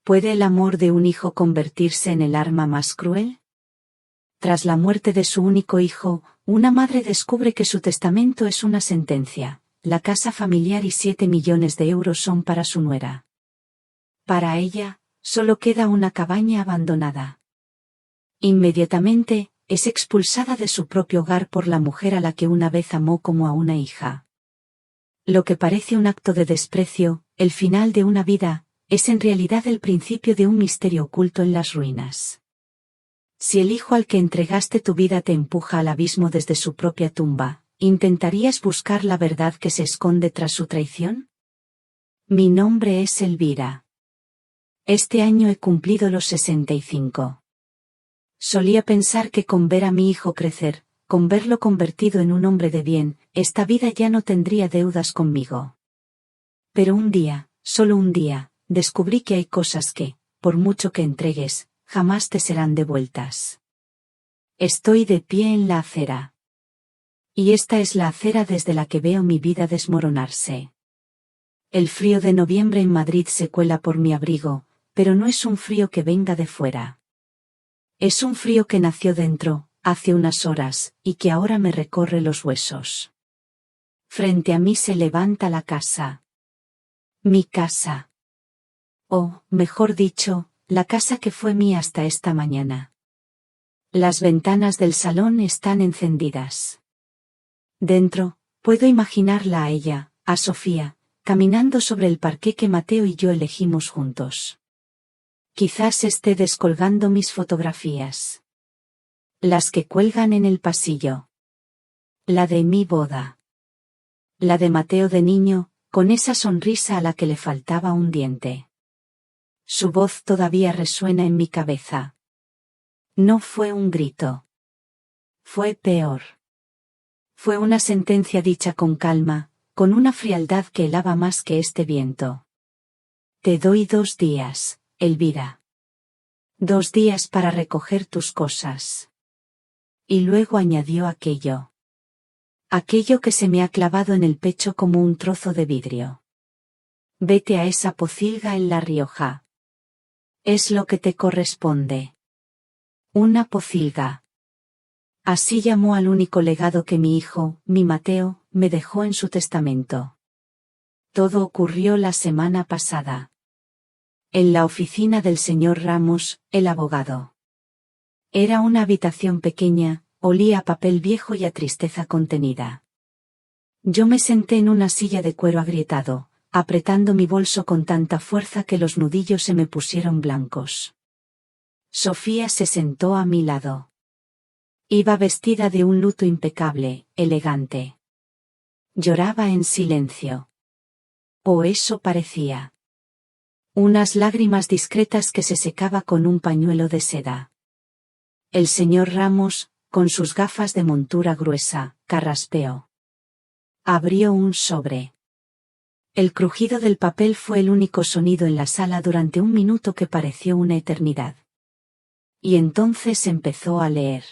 ¿Puede el amor de un hijo convertirse en el arma más cruel? Tras la muerte de su único hijo, una madre descubre que su testamento es una sentencia. La casa familiar y 7 millones de euros son para su nuera. Para ella, solo queda una cabaña abandonada. Inmediatamente, es expulsada de su propio hogar por la mujer a la que una vez amó como a una hija. Lo que parece un acto de desprecio, el final de una vida, es en realidad el principio de un misterio oculto en las ruinas. Si el hijo al que entregaste tu vida te empuja al abismo desde su propia tumba, ¿intentarías buscar la verdad que se esconde tras su traición? Mi nombre es Elvira. Este año he cumplido los 65. Solía pensar que con ver a mi hijo crecer, con verlo convertido en un hombre de bien, esta vida ya no tendría deudas conmigo. Pero un día, solo un día, descubrí que hay cosas que, por mucho que entregues, jamás te serán devueltas. Estoy de pie en la acera. Y esta es la acera desde la que veo mi vida desmoronarse. El frío de noviembre en Madrid se cuela por mi abrigo, pero no es un frío que venga de fuera. Es un frío que nació dentro, hace unas horas, y que ahora me recorre los huesos. Frente a mí se levanta la casa. Mi casa. O, mejor dicho, la casa que fue mía hasta esta mañana. Las ventanas del salón están encendidas. Dentro, puedo imaginarla a ella, a Sofía, caminando sobre el parqué que Mateo y yo elegimos juntos. Quizás esté descolgando mis fotografías. Las que cuelgan en el pasillo. La de mi boda. La de Mateo de niño, con esa sonrisa a la que le faltaba un diente. Su voz todavía resuena en mi cabeza. No fue un grito. Fue peor. Fue una sentencia dicha con calma, con una frialdad que helaba más que este viento. Te doy 2 días, Elvira. 2 días para recoger tus cosas. Y luego añadió aquello. Aquello que se me ha clavado en el pecho como un trozo de vidrio. Vete a esa pocilga en La Rioja. Es lo que te corresponde. Una pocilga. Así llamó al único legado que mi hijo, mi Mateo, me dejó en su testamento. Todo ocurrió la semana pasada. En la oficina del señor Ramos, el abogado. Era una habitación pequeña, olía a papel viejo y a tristeza contenida. Yo me senté en una silla de cuero agrietado, apretando mi bolso con tanta fuerza que los nudillos se me pusieron blancos. Sofía se sentó a mi lado. Iba vestida de un luto impecable, elegante. Lloraba en silencio. O eso parecía. Unas lágrimas discretas que se secaba con un pañuelo de seda. El señor Ramos, con sus gafas de montura gruesa, carraspeó. Abrió un sobre. El crujido del papel fue el único sonido en la sala durante un minuto que pareció una eternidad. Y entonces empezó a leer.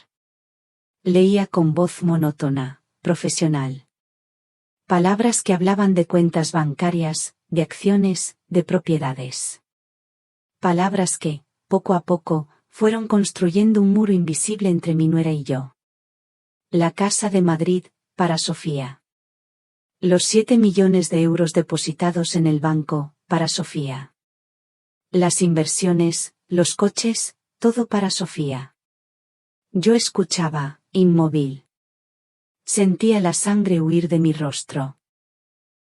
Leía con voz monótona, profesional. Palabras que hablaban de cuentas bancarias, de acciones, de propiedades. Palabras que, poco a poco, fueron construyendo un muro invisible entre mi nuera y yo. La casa de Madrid, para Sofía. Los 7 millones de euros depositados en el banco, para Sofía. Las inversiones, los coches, todo para Sofía. Yo escuchaba, inmóvil. Sentía la sangre huir de mi rostro.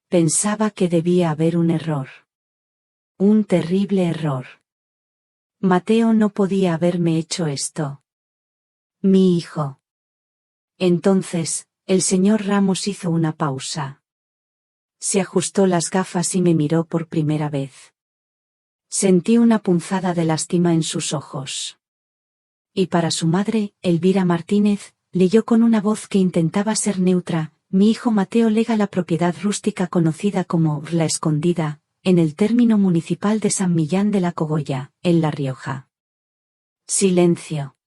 Pensaba que debía haber un error. Un terrible error. Mateo no podía haberme hecho esto. Mi hijo. Entonces, el señor Ramos hizo una pausa. Se ajustó las gafas y me miró por primera vez. Sentí una punzada de lástima en sus ojos. Y para su madre, Elvira Martínez, leyó con una voz que intentaba ser neutra: mi hijo Mateo lega la propiedad rústica conocida como La Escondida, en el término municipal de San Millán de la Cogolla, en La Rioja. Silencio.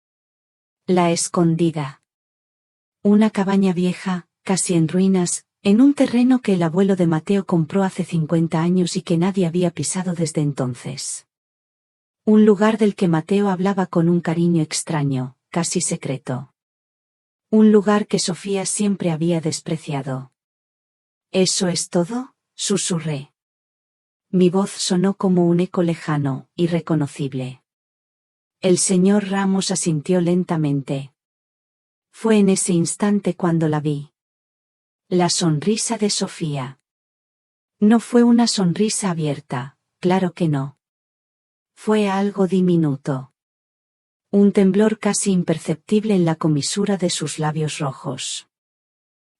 La Escondida. Una cabaña vieja, casi en ruinas, en un terreno que el abuelo de Mateo compró hace 50 años y que nadie había pisado desde entonces. Un lugar del que Mateo hablaba con un cariño extraño, casi secreto. Un lugar que Sofía siempre había despreciado. ¿Eso es todo?, susurré. Mi voz sonó como un eco lejano, irreconocible. El señor Ramos asintió lentamente. Fue en ese instante cuando la vi. La sonrisa de Sofía. No fue una sonrisa abierta, claro que no. Fue algo diminuto. Un temblor casi imperceptible en la comisura de sus labios rojos.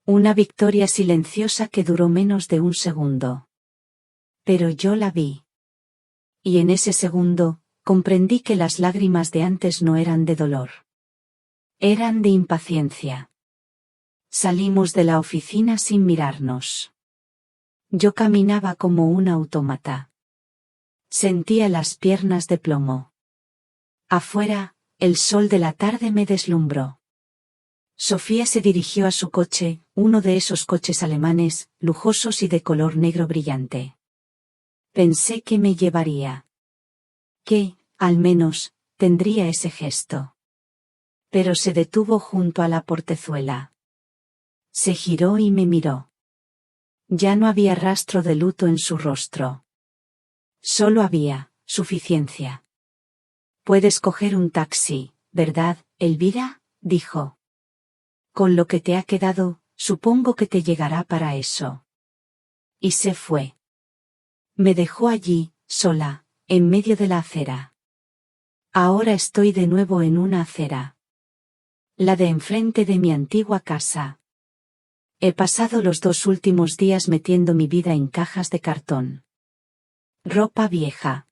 Una victoria silenciosa que duró menos de un segundo. Pero yo la vi. Y en ese segundo, comprendí que las lágrimas de antes no eran de dolor. Eran de impaciencia. Salimos de la oficina sin mirarnos. Yo caminaba como un autómata. Sentía las piernas de plomo. Afuera, el sol de la tarde me deslumbró. Sofía se dirigió a su coche, uno de esos coches alemanes, lujosos y de color negro brillante. Pensé que me llevaría. Que, al menos, tendría ese gesto. Pero se detuvo junto a la portezuela. Se giró y me miró. Ya no había rastro de luto en su rostro. Solo había suficiencia. Puedes coger un taxi, ¿verdad, Elvira?, dijo. Con lo que te ha quedado, supongo que te llegará para eso. Y se fue. Me dejó allí, sola, en medio de la acera. Ahora estoy de nuevo en una acera. La de enfrente de mi antigua casa. He pasado los 2 últimos días metiendo mi vida en cajas de cartón. Ropa vieja.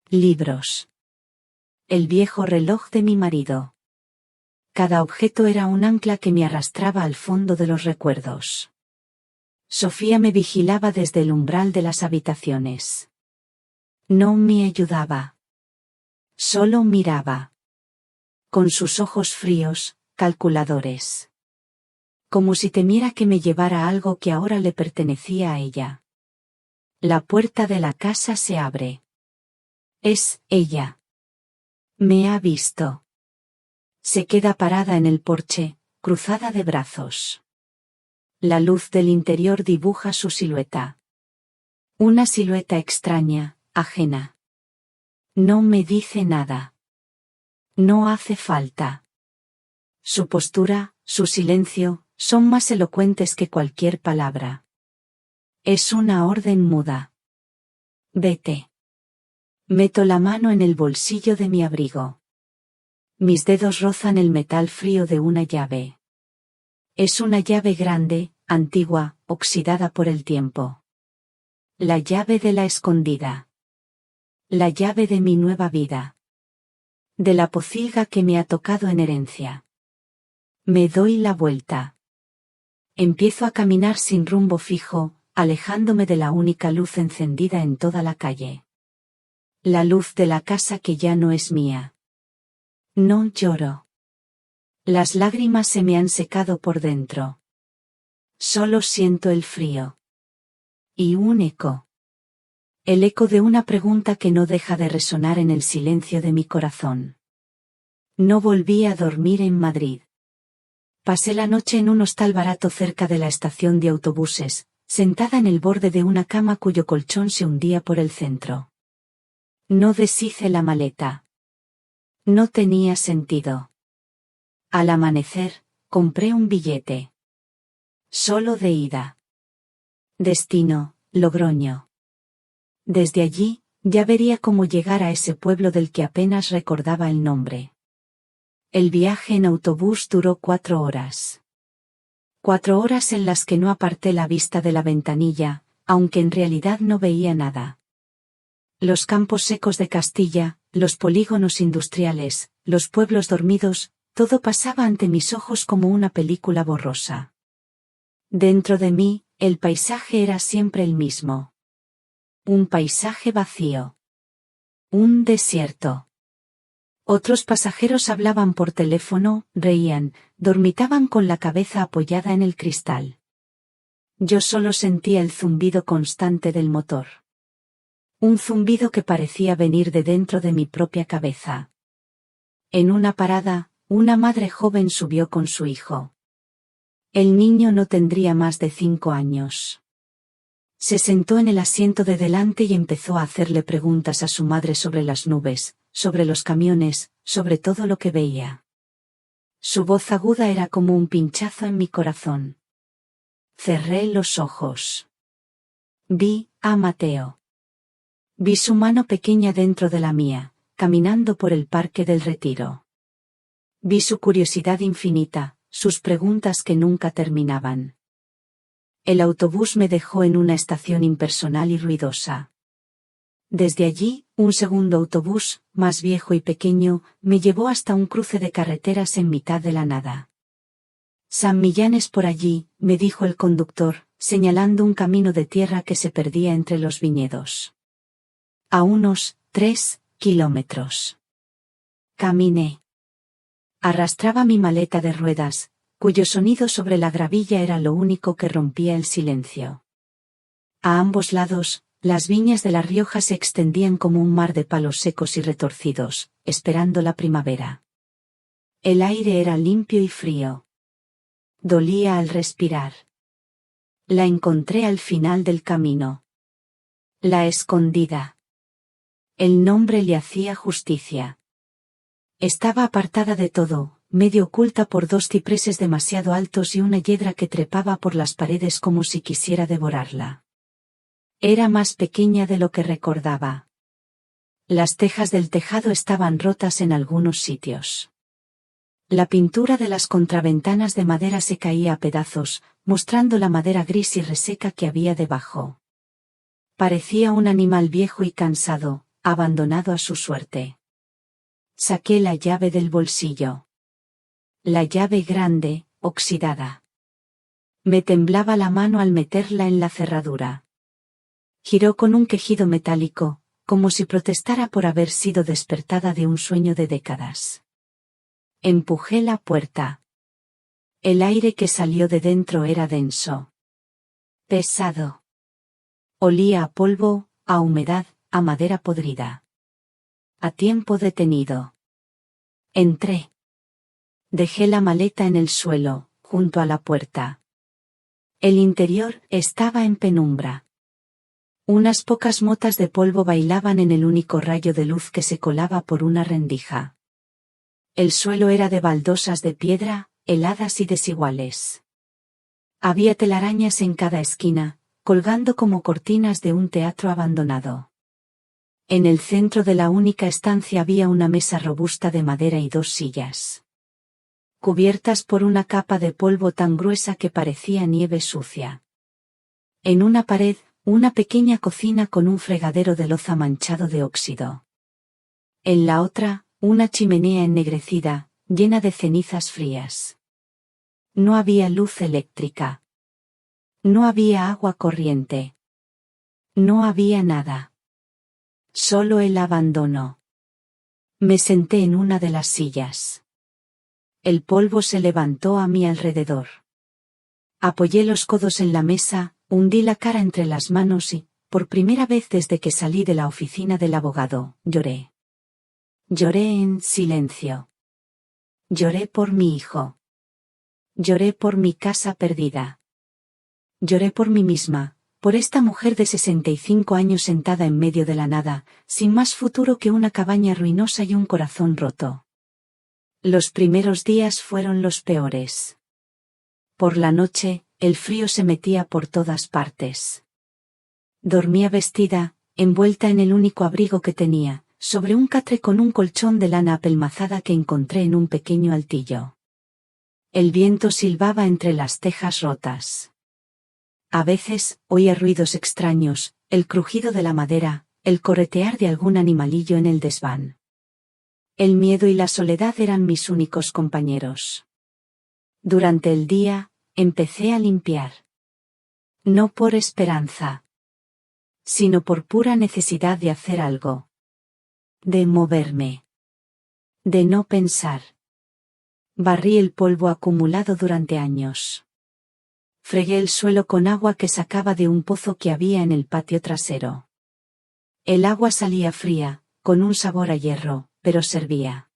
Libros. El viejo reloj de mi marido. Cada objeto era un ancla que me arrastraba al fondo de los recuerdos. Sofía me vigilaba desde el umbral de las habitaciones. No me ayudaba. Solo miraba. Con sus ojos fríos, calculadores. Como si temiera que me llevara algo que ahora le pertenecía a ella. La puerta de la casa se abre. Es ella. Me ha visto. Se queda parada en el porche, cruzada de brazos. La luz del interior dibuja su silueta. Una silueta extraña, ajena. No me dice nada. No hace falta. Su postura, su silencio, son más elocuentes que cualquier palabra. Es una orden muda. Vete. Meto la mano en el bolsillo de mi abrigo. Mis dedos rozan el metal frío de una llave. Es una llave grande, antigua, oxidada por el tiempo. La llave de la escondida. La llave de mi nueva vida. De la pocilga que me ha tocado en herencia. Me doy la vuelta. Empiezo a caminar sin rumbo fijo, alejándome de la única luz encendida en toda la calle. La luz de la casa que ya no es mía. No lloro. Las lágrimas se me han secado por dentro. Solo siento el frío. Y un eco. El eco de una pregunta que no deja de resonar en el silencio de mi corazón. No volví a dormir en Madrid. Pasé la noche en un hostal barato cerca de la estación de autobuses, sentada en el borde de una cama cuyo colchón se hundía por el centro. No deshice la maleta. No tenía sentido. Al amanecer, compré un billete. Solo de ida. Destino, Logroño. Desde allí, ya vería cómo llegar a ese pueblo del que apenas recordaba el nombre. El viaje en autobús duró 4 horas. 4 horas en las que no aparté la vista de la ventanilla, aunque en realidad no veía nada. Los campos secos de Castilla, los polígonos industriales, los pueblos dormidos, todo pasaba ante mis ojos como una película borrosa. Dentro de mí, el paisaje era siempre el mismo. Un paisaje vacío. Un desierto. Otros pasajeros hablaban por teléfono, reían, dormitaban con la cabeza apoyada en el cristal. Yo solo sentía el zumbido constante del motor. Un zumbido que parecía venir de dentro de mi propia cabeza. En una parada, una madre joven subió con su hijo. El niño no tendría más de 5 años. Se sentó en el asiento de delante y empezó a hacerle preguntas a su madre sobre las nubes, sobre los camiones, sobre todo lo que veía. Su voz aguda era como un pinchazo en mi corazón. Cerré los ojos. Vi a Mateo. Vi su mano pequeña dentro de la mía, caminando por el Parque del Retiro. Vi su curiosidad infinita, sus preguntas que nunca terminaban. El autobús me dejó en una estación impersonal y ruidosa. Desde allí, un segundo autobús, más viejo y pequeño, me llevó hasta un cruce de carreteras en mitad de la nada. San Millán es por allí, me dijo el conductor, señalando un camino de tierra que se perdía entre los viñedos. A unos 3 kilómetros. Caminé. Arrastraba mi maleta de ruedas, cuyo sonido sobre la gravilla era lo único que rompía el silencio. A ambos lados, las viñas de La Rioja se extendían como un mar de palos secos y retorcidos, esperando la primavera. El aire era limpio y frío. Dolía al respirar. La encontré al final del camino. La Escondida. El nombre le hacía justicia. Estaba apartada de todo, medio oculta por 2 cipreses demasiado altos y una hiedra que trepaba por las paredes como si quisiera devorarla. Era más pequeña de lo que recordaba. Las tejas del tejado estaban rotas en algunos sitios. La pintura de las contraventanas de madera se caía a pedazos, mostrando la madera gris y reseca que había debajo. Parecía un animal viejo y cansado, abandonado a su suerte. Saqué la llave del bolsillo. La llave grande, oxidada. Me temblaba la mano al meterla en la cerradura. Giró con un quejido metálico, como si protestara por haber sido despertada de un sueño de décadas. Empujé la puerta. El aire que salió de dentro era denso. Pesado. Olía a polvo, a humedad, a madera podrida. A tiempo detenido. Entré. Dejé la maleta en el suelo, junto a la puerta. El interior estaba en penumbra. Unas pocas motas de polvo bailaban en el único rayo de luz que se colaba por una rendija. El suelo era de baldosas de piedra, heladas y desiguales. Había telarañas en cada esquina, colgando como cortinas de un teatro abandonado. En el centro de la única estancia había una mesa robusta de madera y 2 sillas. Cubiertas por una capa de polvo tan gruesa que parecía nieve sucia. En una pared, una pequeña cocina con un fregadero de loza manchado de óxido. En la otra, una chimenea ennegrecida, llena de cenizas frías. No había luz eléctrica. No había agua corriente. No había nada. Solo el abandono. Me senté en una de las sillas. El polvo se levantó a mi alrededor. Apoyé los codos en la mesa, hundí la cara entre las manos y, por primera vez desde que salí de la oficina del abogado, lloré. Lloré en silencio. Lloré por mi hijo. Lloré por mi casa perdida. Lloré por mí misma, por esta mujer de 65 años sentada en medio de la nada, sin más futuro que una cabaña ruinosa y un corazón roto. Los primeros días fueron los peores. Por la noche, el frío se metía por todas partes. Dormía vestida, envuelta en el único abrigo que tenía, sobre un catre con un colchón de lana apelmazada que encontré en un pequeño altillo. El viento silbaba entre las tejas rotas. A veces, oía ruidos extraños, el crujido de la madera, el corretear de algún animalillo en el desván. El miedo y la soledad eran mis únicos compañeros. Durante el día, empecé a limpiar. No por esperanza, sino por pura necesidad de hacer algo. De moverme. De no pensar. Barrí el polvo acumulado durante años. Fregué el suelo con agua que sacaba de un pozo que había en el patio trasero. El agua salía fría, con un sabor a hierro, pero servía.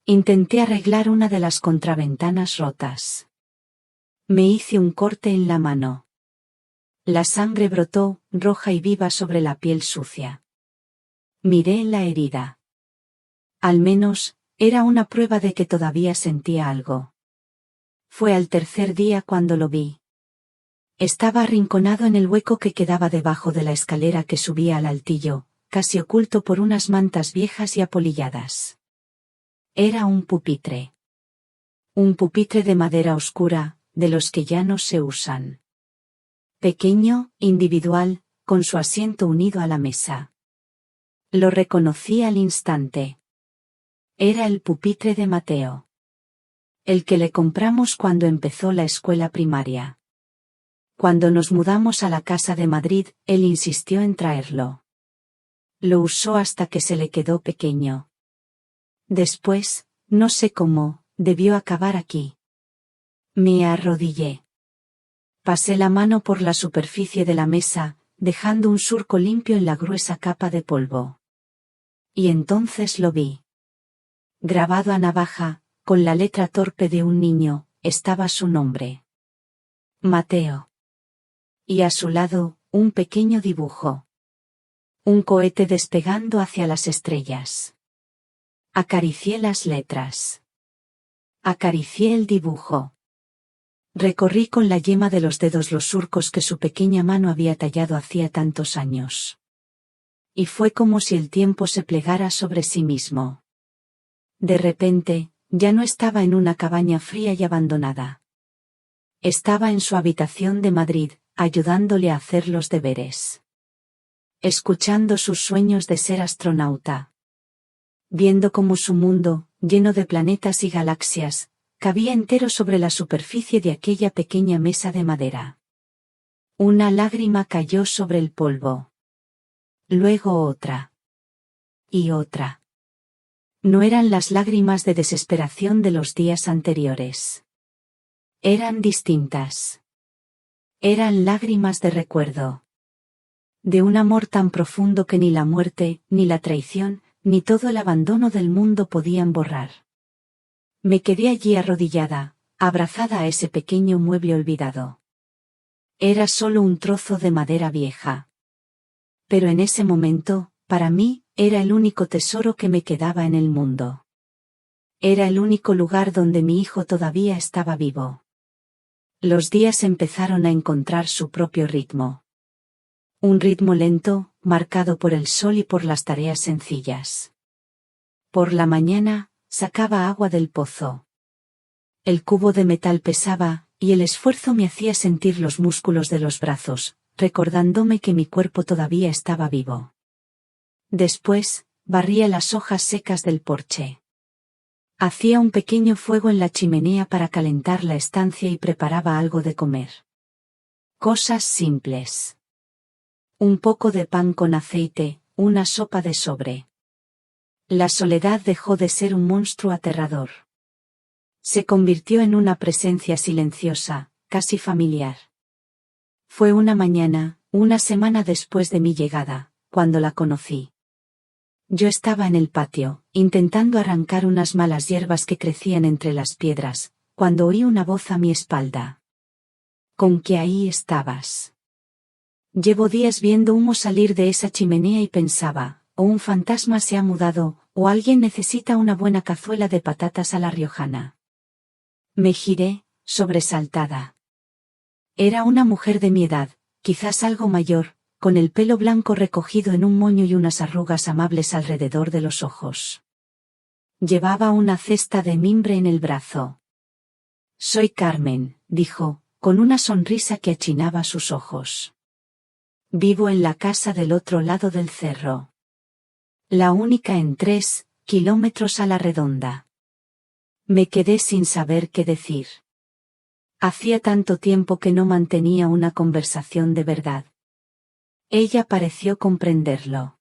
Intenté arreglar una de las contraventanas rotas. Me hice un corte en la mano. La sangre brotó, roja y viva sobre la piel sucia. Miré en la herida. Al menos, era una prueba de que todavía sentía algo. Fue al tercer día cuando lo vi. Estaba arrinconado en el hueco que quedaba debajo de la escalera que subía al altillo, casi oculto por unas mantas viejas y apolilladas. Era un pupitre. Un pupitre de madera oscura, de los que ya no se usan. Pequeño, individual, con su asiento unido a la mesa. Lo reconocí al instante. Era el pupitre de Mateo. El que le compramos cuando empezó la escuela primaria. Cuando nos mudamos a la casa de Madrid, él insistió en traerlo. Lo usó hasta que se le quedó pequeño. Después, no sé cómo, debió acabar aquí. Me arrodillé. Pasé la mano por la superficie de la mesa, dejando un surco limpio en la gruesa capa de polvo. Y entonces lo vi. Grabado a navaja, con la letra torpe de un niño, estaba su nombre. Mateo. Y a su lado, un pequeño dibujo. Un cohete despegando hacia las estrellas. Acaricié las letras. Acaricié el dibujo. Recorrí con la yema de los dedos los surcos que su pequeña mano había tallado hacía tantos años. Y fue como si el tiempo se plegara sobre sí mismo. De repente, ya no estaba en una cabaña fría y abandonada. Estaba en su habitación de Madrid, ayudándole a hacer los deberes. Escuchando sus sueños de ser astronauta. Viendo cómo su mundo, lleno de planetas y galaxias, cabía entero sobre la superficie de aquella pequeña mesa de madera. Una lágrima cayó sobre el polvo. Luego otra. Y otra. No eran las lágrimas de desesperación de los días anteriores. Eran distintas. Eran lágrimas de recuerdo. De un amor tan profundo que ni la muerte, ni la traición, ni todo el abandono del mundo podían borrar. Me quedé allí arrodillada, abrazada a ese pequeño mueble olvidado. Era solo un trozo de madera vieja. Pero en ese momento, para mí, era el único tesoro que me quedaba en el mundo. Era el único lugar donde mi hijo todavía estaba vivo. Los días empezaron a encontrar su propio ritmo. Un ritmo lento, marcado por el sol y por las tareas sencillas. Por la mañana, sacaba agua del pozo. El cubo de metal pesaba, y el esfuerzo me hacía sentir los músculos de los brazos, recordándome que mi cuerpo todavía estaba vivo. Después, barría las hojas secas del porche. Hacía un pequeño fuego en la chimenea para calentar la estancia y preparaba algo de comer. Cosas simples. Un poco de pan con aceite, una sopa de sobre. La soledad dejó de ser un monstruo aterrador. Se convirtió en una presencia silenciosa, casi familiar. Fue una mañana, una semana después de mi llegada, cuando la conocí. Yo estaba en el patio, intentando arrancar unas malas hierbas que crecían entre las piedras, cuando oí una voz a mi espalda. ¿Con qué ahí estabas? Llevo días viendo humo salir de esa chimenea y pensaba, o un fantasma se ha mudado, o alguien necesita una buena cazuela de patatas a la riojana. Me giré, sobresaltada. Era una mujer de mi edad, quizás algo mayor, con el pelo blanco recogido en un moño y unas arrugas amables alrededor de los ojos. Llevaba una cesta de mimbre en el brazo. Soy Carmen, dijo, con una sonrisa que achinaba sus ojos. Vivo en la casa del otro lado del cerro. La única en 3 kilómetros a la redonda. Me quedé sin saber qué decir. Hacía tanto tiempo que no mantenía una conversación de verdad. Ella pareció comprenderlo.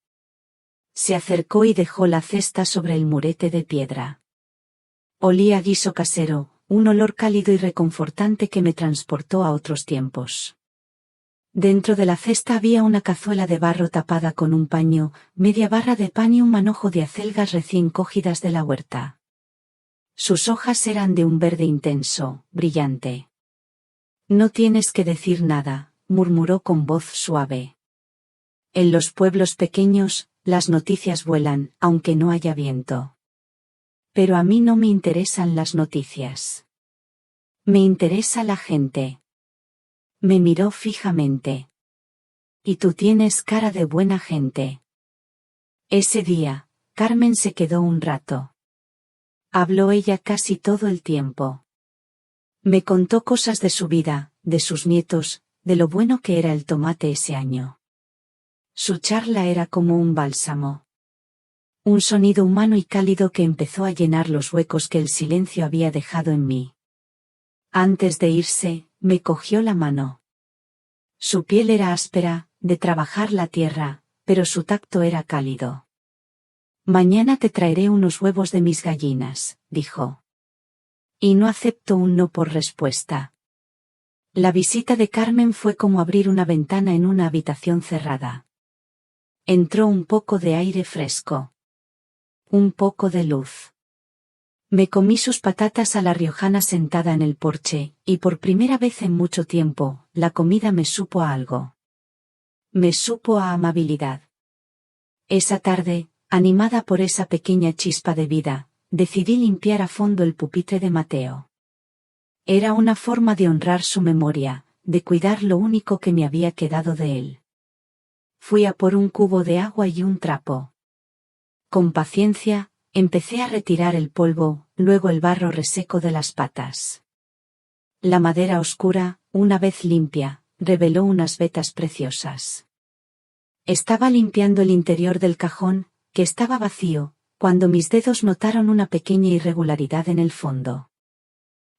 Se acercó y dejó la cesta sobre el murete de piedra. Olía a guiso casero, un olor cálido y reconfortante que me transportó a otros tiempos. Dentro de la cesta había una cazuela de barro tapada con un paño, media barra de pan y un manojo de acelgas recién cogidas de la huerta. Sus hojas eran de un verde intenso, brillante. No tienes que decir nada, murmuró con voz suave. En los pueblos pequeños, las noticias vuelan, aunque no haya viento. Pero a mí no me interesan las noticias. Me interesa la gente. Me miró fijamente. Y tú tienes cara de buena gente. Ese día, Carmen se quedó un rato. Habló ella casi todo el tiempo. Me contó cosas de su vida, de sus nietos, de lo bueno que era el tomate ese año. Su charla era como un bálsamo. Un sonido humano y cálido que empezó a llenar los huecos que el silencio había dejado en mí. Antes de irse, me cogió la mano. Su piel era áspera, de trabajar la tierra, pero su tacto era cálido. Mañana te traeré unos huevos de mis gallinas, dijo. Y no acepto un no por respuesta. La visita de Carmen fue como abrir una ventana en una habitación cerrada. Entró un poco de aire fresco. Un poco de luz. Me comí sus patatas a la riojana sentada en el porche, y por primera vez en mucho tiempo, la comida me supo a algo. Me supo a amabilidad. Esa tarde, animada por esa pequeña chispa de vida, decidí limpiar a fondo el pupitre de Mateo. Era una forma de honrar su memoria, de cuidar lo único que me había quedado de él. Fui a por un cubo de agua y un trapo. Con paciencia, empecé a retirar el polvo, luego el barro reseco de las patas. La madera oscura, una vez limpia, reveló unas vetas preciosas. Estaba limpiando el interior del cajón, que estaba vacío, cuando mis dedos notaron una pequeña irregularidad en el fondo.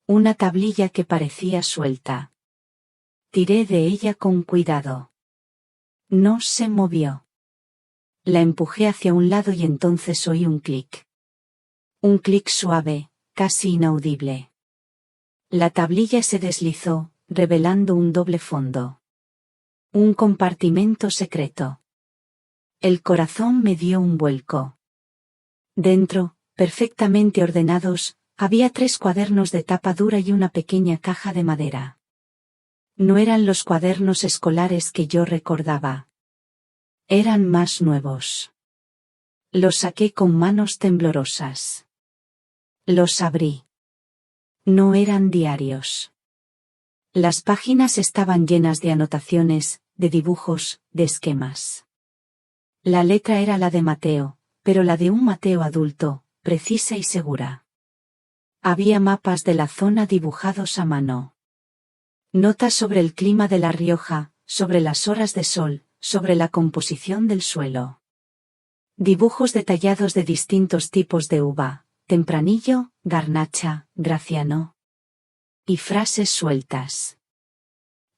Una tablilla que parecía suelta. Tiré de ella con cuidado. No se movió. La empujé hacia un lado y entonces oí un clic. Un clic suave, casi inaudible. La tablilla se deslizó, revelando un doble fondo. Un compartimento secreto. El corazón me dio un vuelco. Dentro, perfectamente ordenados, había 3 cuadernos de tapa dura y una pequeña caja de madera. No eran los cuadernos escolares que yo recordaba. Eran más nuevos. Los saqué con manos temblorosas. Los abrí. No eran diarios. Las páginas estaban llenas de anotaciones, de dibujos, de esquemas. La letra era la de Mateo, pero la de un Mateo adulto, precisa y segura. Había mapas de la zona dibujados a mano. Notas sobre el clima de La Rioja, sobre las horas de sol, sobre la composición del suelo. Dibujos detallados de distintos tipos de uva, Tempranillo, Garnacha, Graciano. Y frases sueltas.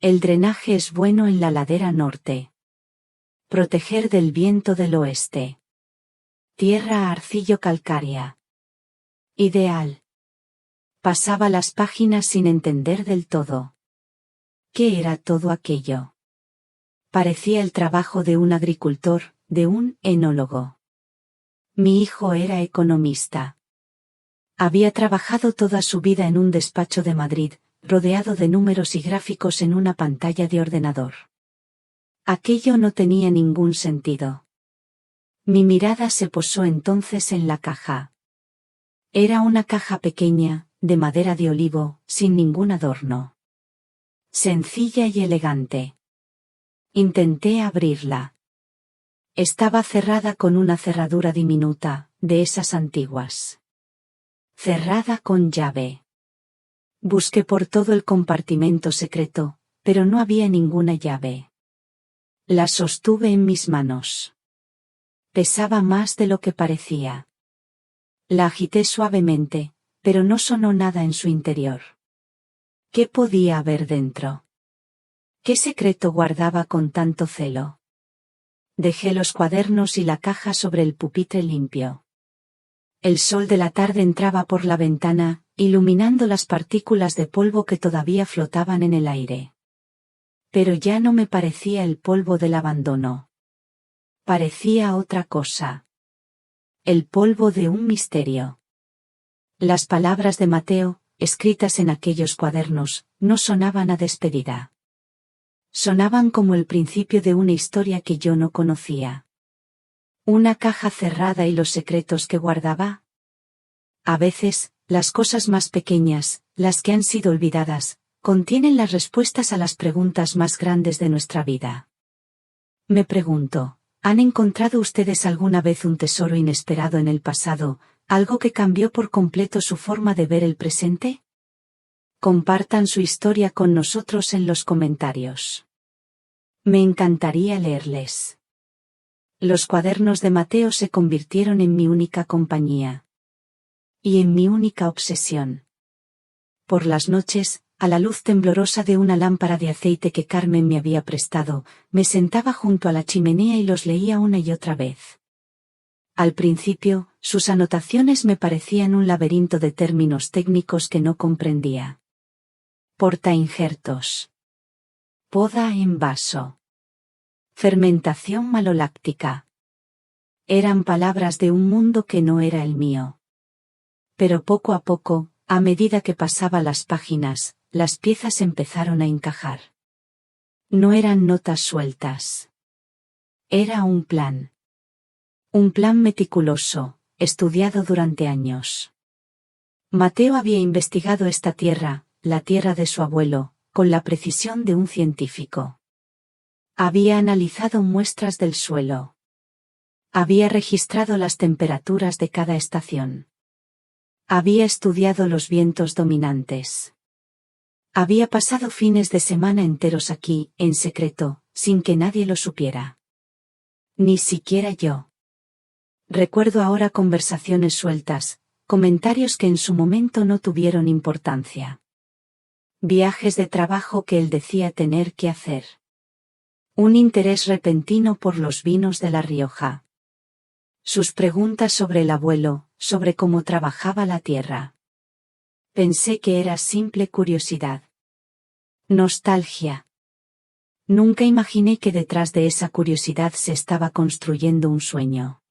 El drenaje es bueno en la ladera norte. Proteger del viento del oeste. Tierra arcillo calcárea. Ideal. Pasaba las páginas sin entender del todo. ¿Qué era todo aquello? Parecía el trabajo de un agricultor, de un enólogo. Mi hijo era economista. Había trabajado toda su vida en un despacho de Madrid, rodeado de números y gráficos en una pantalla de ordenador. Aquello no tenía ningún sentido. Mi mirada se posó entonces en la caja. Era una caja pequeña, de madera de olivo, sin ningún adorno. Sencilla y elegante. Intenté abrirla. Estaba cerrada con una cerradura diminuta, de esas antiguas. Cerrada con llave. Busqué por todo el compartimento secreto, pero no había ninguna llave. La sostuve en mis manos. Pesaba más de lo que parecía. La agité suavemente, pero no sonó nada en su interior. ¿Qué podía haber dentro? ¿Qué secreto guardaba con tanto celo? Dejé los cuadernos y la caja sobre el pupitre limpio. El sol de la tarde entraba por la ventana, iluminando las partículas de polvo que todavía flotaban en el aire. Pero ya no me parecía el polvo del abandono. Parecía otra cosa. El polvo de un misterio. Las palabras de Mateo, escritas en aquellos cuadernos, no sonaban a despedida. Sonaban como el principio de una historia que yo no conocía. ¿Una caja cerrada y los secretos que guardaba? A veces, las cosas más pequeñas, las que han sido olvidadas, contienen las respuestas a las preguntas más grandes de nuestra vida. Me pregunto, ¿han encontrado ustedes alguna vez un tesoro inesperado en el pasado, algo que cambió por completo su forma de ver el presente? Compartan su historia con nosotros en los comentarios. Me encantaría leerles. Los cuadernos de Mateo se convirtieron en mi única compañía. Y en mi única obsesión. Por las noches, a la luz temblorosa de una lámpara de aceite que Carmen me había prestado, me sentaba junto a la chimenea y los leía una y otra vez. Al principio, sus anotaciones me parecían un laberinto de términos técnicos que no comprendía. Portainjertos. Poda en vaso. Fermentación maloláctica. Eran palabras de un mundo que no era el mío. Pero poco a poco, a medida que pasaba las páginas, las piezas empezaron a encajar. No eran notas sueltas. Era un plan. Un plan meticuloso, estudiado durante años. Mateo había investigado esta tierra, la tierra de su abuelo, con la precisión de un científico. Había analizado muestras del suelo. Había registrado las temperaturas de cada estación. Había estudiado los vientos dominantes. Había pasado fines de semana enteros aquí, en secreto, sin que nadie lo supiera. Ni siquiera yo. Recuerdo ahora conversaciones sueltas, comentarios que en su momento no tuvieron importancia. Viajes de trabajo que él decía tener que hacer. Un interés repentino por los vinos de La Rioja. Sus preguntas sobre el abuelo, sobre cómo trabajaba la tierra. Pensé que era simple curiosidad. Nostalgia. Nunca imaginé que detrás de esa curiosidad se estaba construyendo un sueño.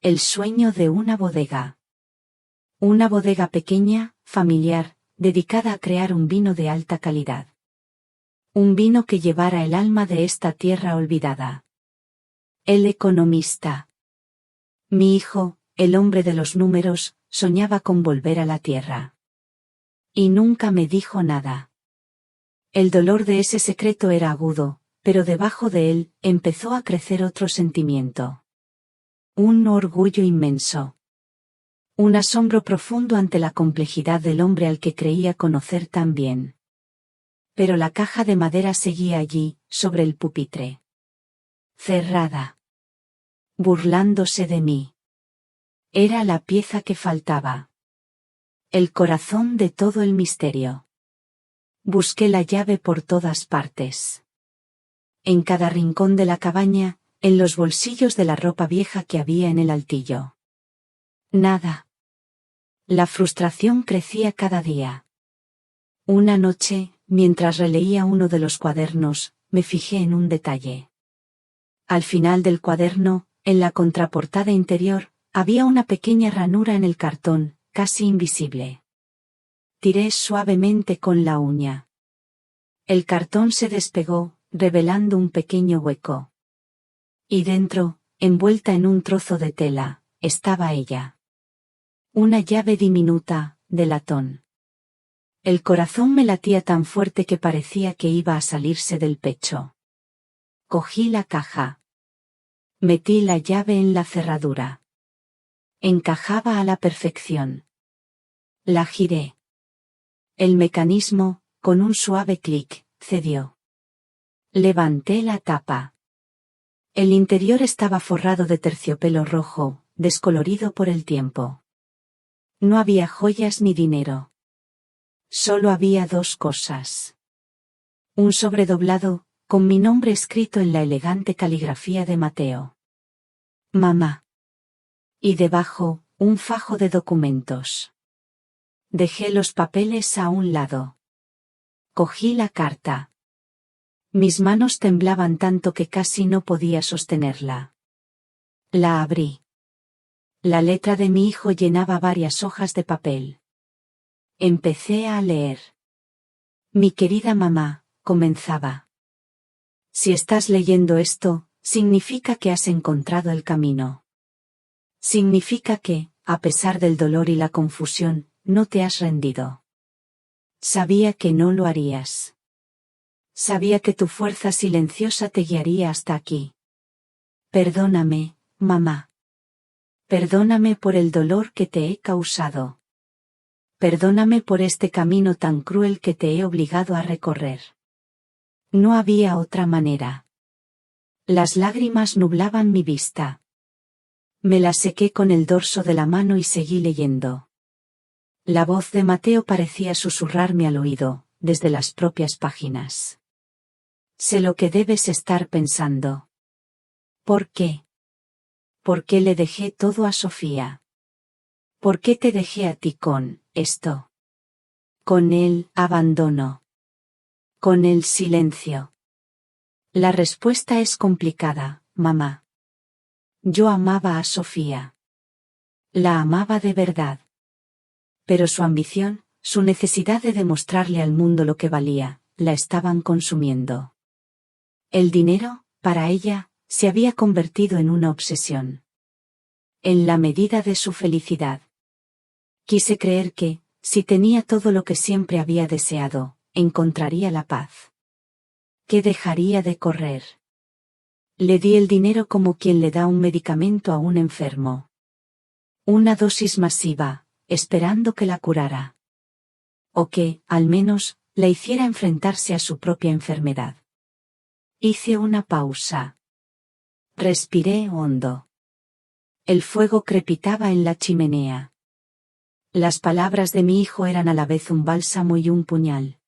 El sueño de una bodega. Una bodega pequeña, familiar, dedicada a crear un vino de alta calidad. Un vino que llevara el alma de esta tierra olvidada. El economista. Mi hijo, el hombre de los números, soñaba con volver a la tierra. Y nunca me dijo nada. El dolor de ese secreto era agudo, pero debajo de él, empezó a crecer otro sentimiento. Un orgullo inmenso. Un asombro profundo ante la complejidad del hombre al que creía conocer tan bien. Pero la caja de madera seguía allí, sobre el pupitre. Cerrada. Burlándose de mí. Era la pieza que faltaba. El corazón de todo el misterio. Busqué la llave por todas partes. En cada rincón de la cabaña, en los bolsillos de la ropa vieja que había en el altillo. Nada. La frustración crecía cada día. Una noche, mientras releía uno de los cuadernos, me fijé en un detalle. Al final del cuaderno, en la contraportada interior, había una pequeña ranura en el cartón, casi invisible. Tiré suavemente con la uña. El cartón se despegó, revelando un pequeño hueco. Y dentro, envuelta en un trozo de tela, estaba ella. Una llave diminuta, de latón. El corazón me latía tan fuerte que parecía que iba a salirse del pecho. Cogí la caja. Metí la llave en la cerradura. Encajaba a la perfección. La giré. El mecanismo, con un suave clic, cedió. Levanté la tapa. El interior estaba forrado de terciopelo rojo, descolorido por el tiempo. No había joyas ni dinero. Solo había dos cosas. Un sobre doblado, con mi nombre escrito en la elegante caligrafía de Mateo. Mamá. Y debajo, un fajo de documentos. Dejé los papeles a un lado. Cogí la carta. Mis manos temblaban tanto que casi no podía sostenerla. La abrí. La letra de mi hijo llenaba varias hojas de papel. Empecé a leer. Mi querida mamá, comenzaba. Si estás leyendo esto, significa que has encontrado el camino. Significa que, a pesar del dolor y la confusión, no te has rendido. Sabía que no lo harías. Sabía que tu fuerza silenciosa te guiaría hasta aquí. Perdóname, mamá. Perdóname por el dolor que te he causado. Perdóname por este camino tan cruel que te he obligado a recorrer. No había otra manera. Las lágrimas nublaban mi vista. Me las sequé con el dorso de la mano y seguí leyendo. La voz de Mateo parecía susurrarme al oído, desde las propias páginas. Sé lo que debes estar pensando. ¿Por qué? ¿Por qué le dejé todo a Sofía? ¿Por qué te dejé a ti con esto? Con el abandono. Con el silencio. La respuesta es complicada, mamá. Yo amaba a Sofía. La amaba de verdad. Pero su ambición, su necesidad de demostrarle al mundo lo que valía, la estaban consumiendo. El dinero, para ella, se había convertido en una obsesión. En la medida de su felicidad. Quise creer que, si tenía todo lo que siempre había deseado, encontraría la paz. Que dejaría de correr. Le di el dinero como quien le da un medicamento a un enfermo. Una dosis masiva, esperando que la curara. O que, al menos, la hiciera enfrentarse a su propia enfermedad. Hice una pausa. Respiré hondo. El fuego crepitaba en la chimenea. Las palabras de mi hijo eran a la vez un bálsamo y un puñal.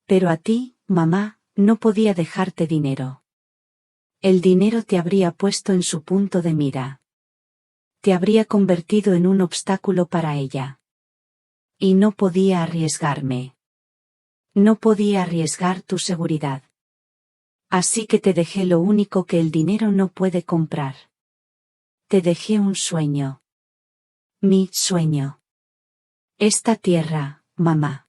Pero a ti, mamá, no podía dejarte dinero. El dinero te habría puesto en su punto de mira. Te habría convertido en un obstáculo para ella. Y no podía arriesgarme. No podía arriesgar tu seguridad. Así que te dejé lo único que el dinero no puede comprar. Te dejé un sueño. Mi sueño. Esta tierra, mamá.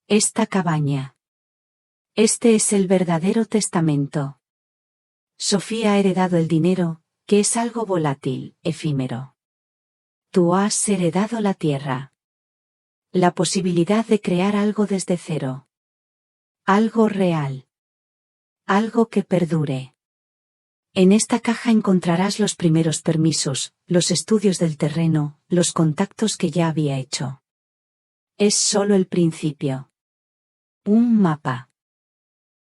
Esta cabaña. Este es el verdadero testamento. Sofía ha heredado el dinero, que es algo volátil, efímero. Tú has heredado la tierra. La posibilidad de crear algo desde cero. Algo real. Algo que perdure. En esta caja encontrarás los primeros permisos, los estudios del terreno, los contactos que ya había hecho. Es solo el principio. Un mapa.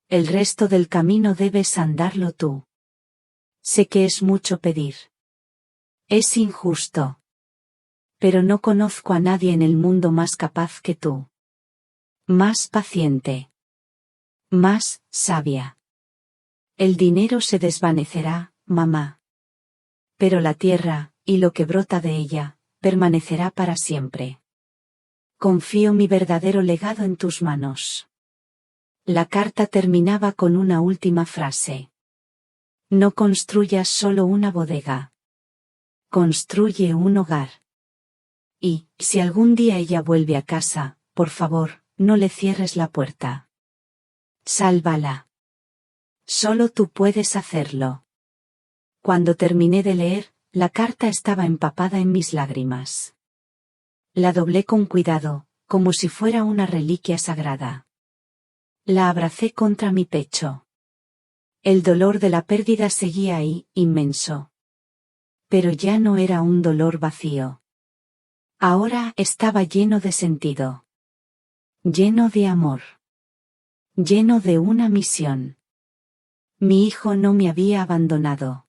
El resto del camino debes andarlo tú. Sé que es mucho pedir. Es injusto. Pero no conozco a nadie en el mundo más capaz que tú. Más paciente. Más sabia. El dinero se desvanecerá, mamá. Pero la tierra, y lo que brota de ella, permanecerá para siempre. Confío mi verdadero legado en tus manos. La carta terminaba con una última frase. No construyas solo una bodega. Construye un hogar. Y, si algún día ella vuelve a casa, por favor, no le cierres la puerta. Sálvala. Solo tú puedes hacerlo. Cuando terminé de leer, la carta estaba empapada en mis lágrimas. La doblé con cuidado, como si fuera una reliquia sagrada. La abracé contra mi pecho. El dolor de la pérdida seguía ahí, inmenso. Pero ya no era un dolor vacío. Ahora estaba lleno de sentido. Lleno de amor. Lleno de una misión. Mi hijo no me había abandonado.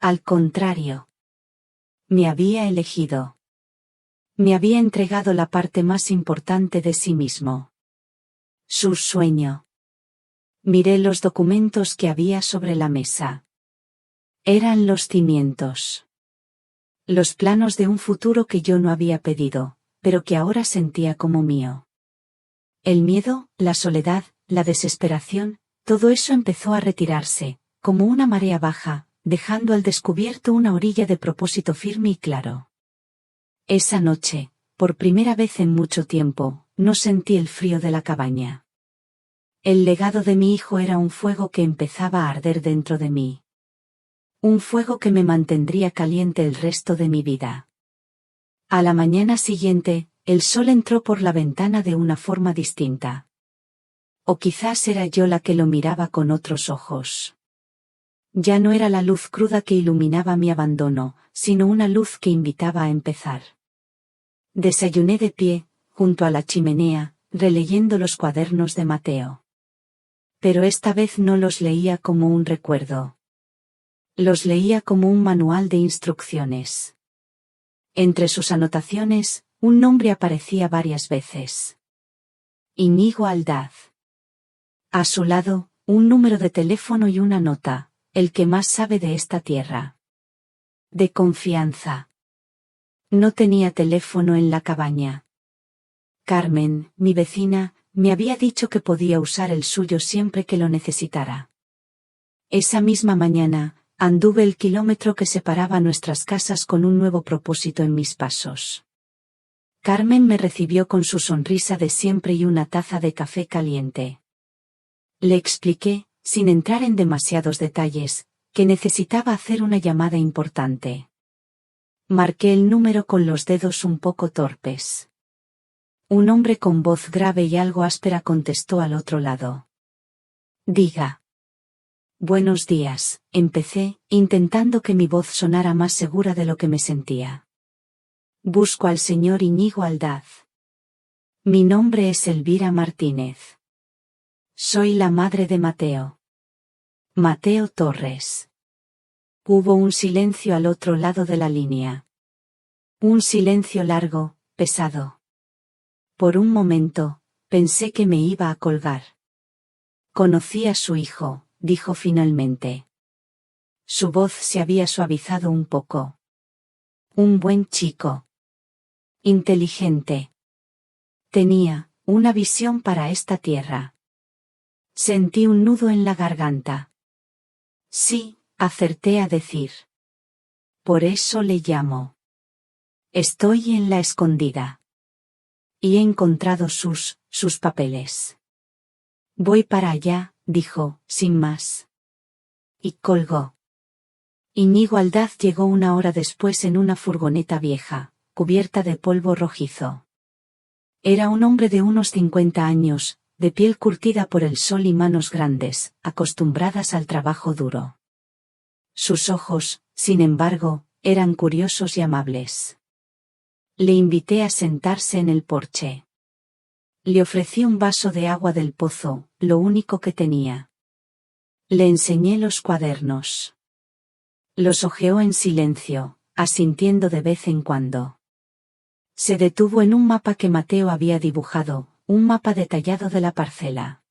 Al contrario. Me había elegido. Me había entregado la parte más importante de sí mismo. Su sueño. Miré los documentos que había sobre la mesa. Eran los cimientos. Los planos de un futuro que yo no había pedido, pero que ahora sentía como mío. El miedo, la soledad, la desesperación, Todo eso empezó a retirarse, como una marea baja, dejando al descubierto una orilla de propósito firme y claro. Esa noche, por primera vez en mucho tiempo, no sentí el frío de la cabaña. El legado de mi hijo era un fuego que empezaba a arder dentro de mí. Un fuego que me mantendría caliente el resto de mi vida. A la mañana siguiente, el sol entró por la ventana de una forma distinta. O quizás era yo la que lo miraba con otros ojos. Ya no era la luz cruda que iluminaba mi abandono, sino una luz que invitaba a empezar. Desayuné de pie, junto a la chimenea, releyendo los cuadernos de Mateo. Pero esta vez no los leía como un recuerdo. Los leía como un manual de instrucciones. Entre sus anotaciones, un nombre aparecía varias veces. Íñigo Aldaz. A su lado, un número de teléfono y una nota, el que más sabe de esta tierra. De confianza. No tenía teléfono en la cabaña. Carmen, mi vecina, me había dicho que podía usar el suyo siempre que lo necesitara. Esa misma mañana, anduve el kilómetro que separaba nuestras casas con un nuevo propósito en mis pasos. Carmen me recibió con su sonrisa de siempre y una taza de café caliente. Le expliqué, sin entrar en demasiados detalles, que necesitaba hacer una llamada importante. Marqué el número con los dedos un poco torpes. Un hombre con voz grave y algo áspera contestó al otro lado. Diga. Buenos días, empecé, intentando que mi voz sonara más segura de lo que me sentía. Busco al señor Íñigo Aldaz. Mi nombre es Elvira Martínez. Soy la madre de Mateo. Mateo Torres. Hubo un silencio al otro lado de la línea. Un silencio largo, pesado. Por un momento, pensé que me iba a colgar. Conocí a su hijo, dijo finalmente. Su voz se había suavizado un poco. Un buen chico. Inteligente. Tenía una visión para esta tierra. Sentí un nudo en la garganta. Sí, acerté a decir. Por eso le llamo. Estoy en la escondida. Y he encontrado sus papeles. Voy para allá, dijo, sin más. Y colgó. Íñigo Aldaz llegó una hora después en una furgoneta vieja, cubierta de polvo rojizo. Era un hombre de unos 50 años, de piel curtida por el sol y manos grandes, acostumbradas al trabajo duro. Sus ojos, sin embargo, eran curiosos y amables. Le invité a sentarse en el porche. Le ofrecí un vaso de agua del pozo, lo único que tenía. Le enseñé los cuadernos. Los hojeó en silencio, asintiendo de vez en cuando. Se detuvo en un mapa que Mateo había dibujado, un mapa detallado de la parcela.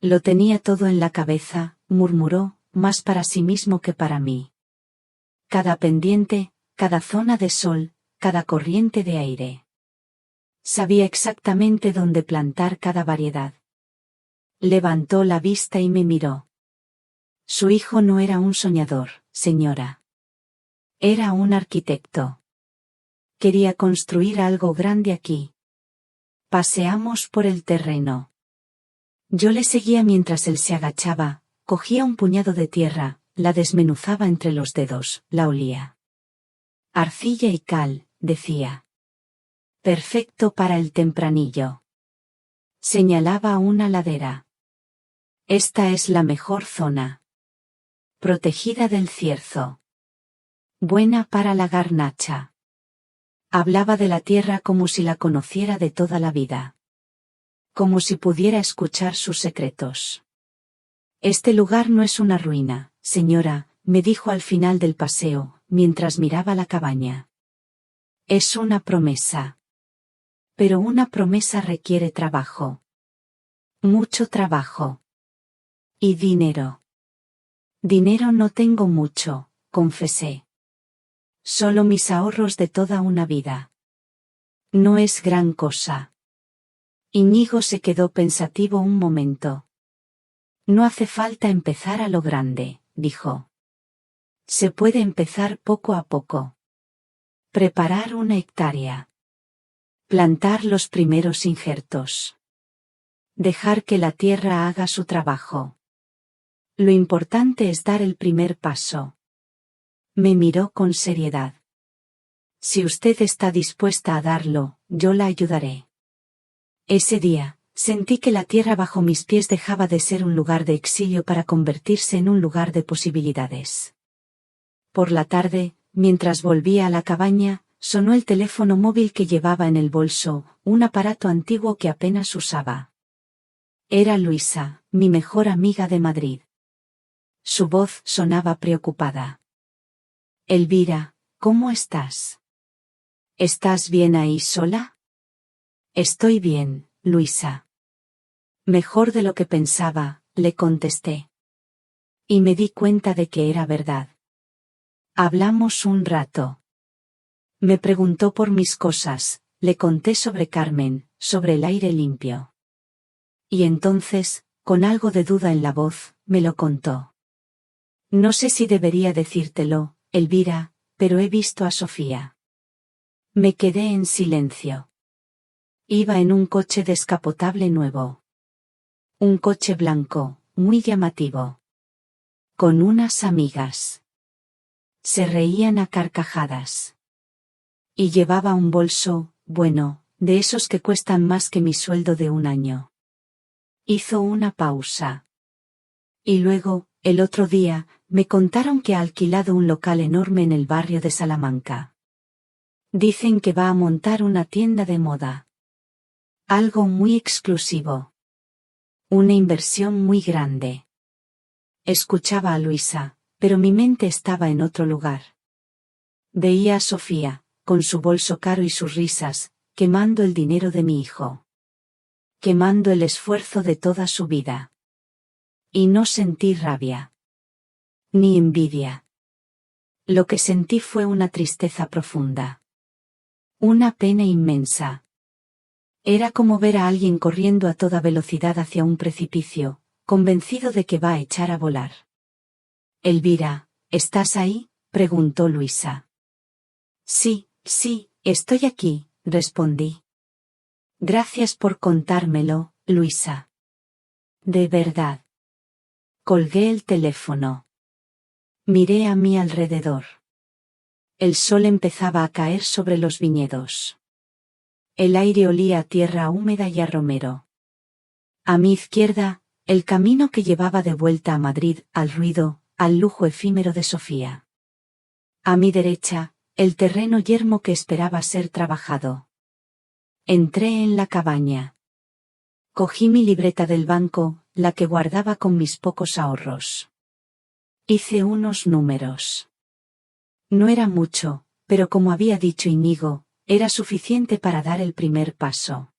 Lo tenía todo en la cabeza, murmuró, más para sí mismo que para mí. Cada pendiente, cada zona de sol, cada corriente de aire. Sabía exactamente dónde plantar cada variedad. Levantó la vista y me miró. Su hijo no era un soñador, señora. Era un arquitecto. Quería construir algo grande aquí. Paseamos por el terreno. Yo le seguía mientras él se agachaba, cogía un puñado de tierra, la desmenuzaba entre los dedos, la olía. Arcilla y cal, decía. Perfecto para el tempranillo. Señalaba una ladera. Esta es la mejor zona. Protegida del cierzo. Buena para la garnacha. Hablaba de la tierra como si la conociera de toda la vida. Como si pudiera escuchar sus secretos. Este lugar no es una ruina, señora, me dijo al final del paseo, mientras miraba la cabaña. Es una promesa. Pero una promesa requiere trabajo. Mucho trabajo. Y dinero. Dinero no tengo mucho, confesé. Solo mis ahorros de toda una vida. No es gran cosa. Íñigo se quedó pensativo un momento. No hace falta empezar a lo grande, dijo. Se puede empezar poco a poco. Preparar una hectárea. Plantar los primeros injertos. Dejar que la tierra haga su trabajo. Lo importante es dar el primer paso. Me miró con seriedad. Si usted está dispuesta a darlo, yo la ayudaré. Ese día, sentí que la tierra bajo mis pies dejaba de ser un lugar de exilio para convertirse en un lugar de posibilidades. Por la tarde, mientras volvía a la cabaña, sonó el teléfono móvil que llevaba en el bolso, un aparato antiguo que apenas usaba. Era Luisa, mi mejor amiga de Madrid. Su voz sonaba preocupada. Elvira, ¿cómo estás? ¿Estás bien ahí sola? Estoy bien, Luisa. Mejor de lo que pensaba, le contesté. Y me di cuenta de que era verdad. Hablamos un rato. Me preguntó por mis cosas, le conté sobre Carmen, sobre el aire limpio. Y entonces, con algo de duda en la voz, me lo contó. No sé si debería decírtelo, Elvira, pero he visto a Sofía. Me quedé en silencio. Iba en un coche descapotable nuevo. Un coche blanco, muy llamativo. Con unas amigas. Se reían a carcajadas. Y llevaba un bolso, bueno, de esos que cuestan más que mi sueldo de un año. Hizo una pausa. Y luego, el otro día, me contaron que ha alquilado un local enorme en el barrio de Salamanca. Dicen que va a montar una tienda de moda. Algo muy exclusivo. Una inversión muy grande. Escuchaba a Luisa, pero mi mente estaba en otro lugar. Veía a Sofía, con su bolso caro y sus risas, quemando el dinero de mi hijo. Quemando el esfuerzo de toda su vida. Y no sentí rabia. Ni envidia. Lo que sentí fue una tristeza profunda. Una pena inmensa. Era como ver a alguien corriendo a toda velocidad hacia un precipicio, convencido de que va a echar a volar. Elvira, ¿estás ahí?, preguntó Luisa. Sí, estoy aquí, respondí. Gracias por contármelo, Luisa. De verdad. Colgué el teléfono. Miré a mi alrededor. El sol empezaba a caer sobre los viñedos. El aire olía a tierra húmeda y a romero. A mi izquierda, el camino que llevaba de vuelta a Madrid, al ruido, al lujo efímero de Sofía. A mi derecha, el terreno yermo que esperaba ser trabajado. Entré en la cabaña. Cogí mi libreta del banco, la que guardaba con mis pocos ahorros. Hice unos números. No era mucho, pero como había dicho Íñigo, era suficiente para dar el primer paso.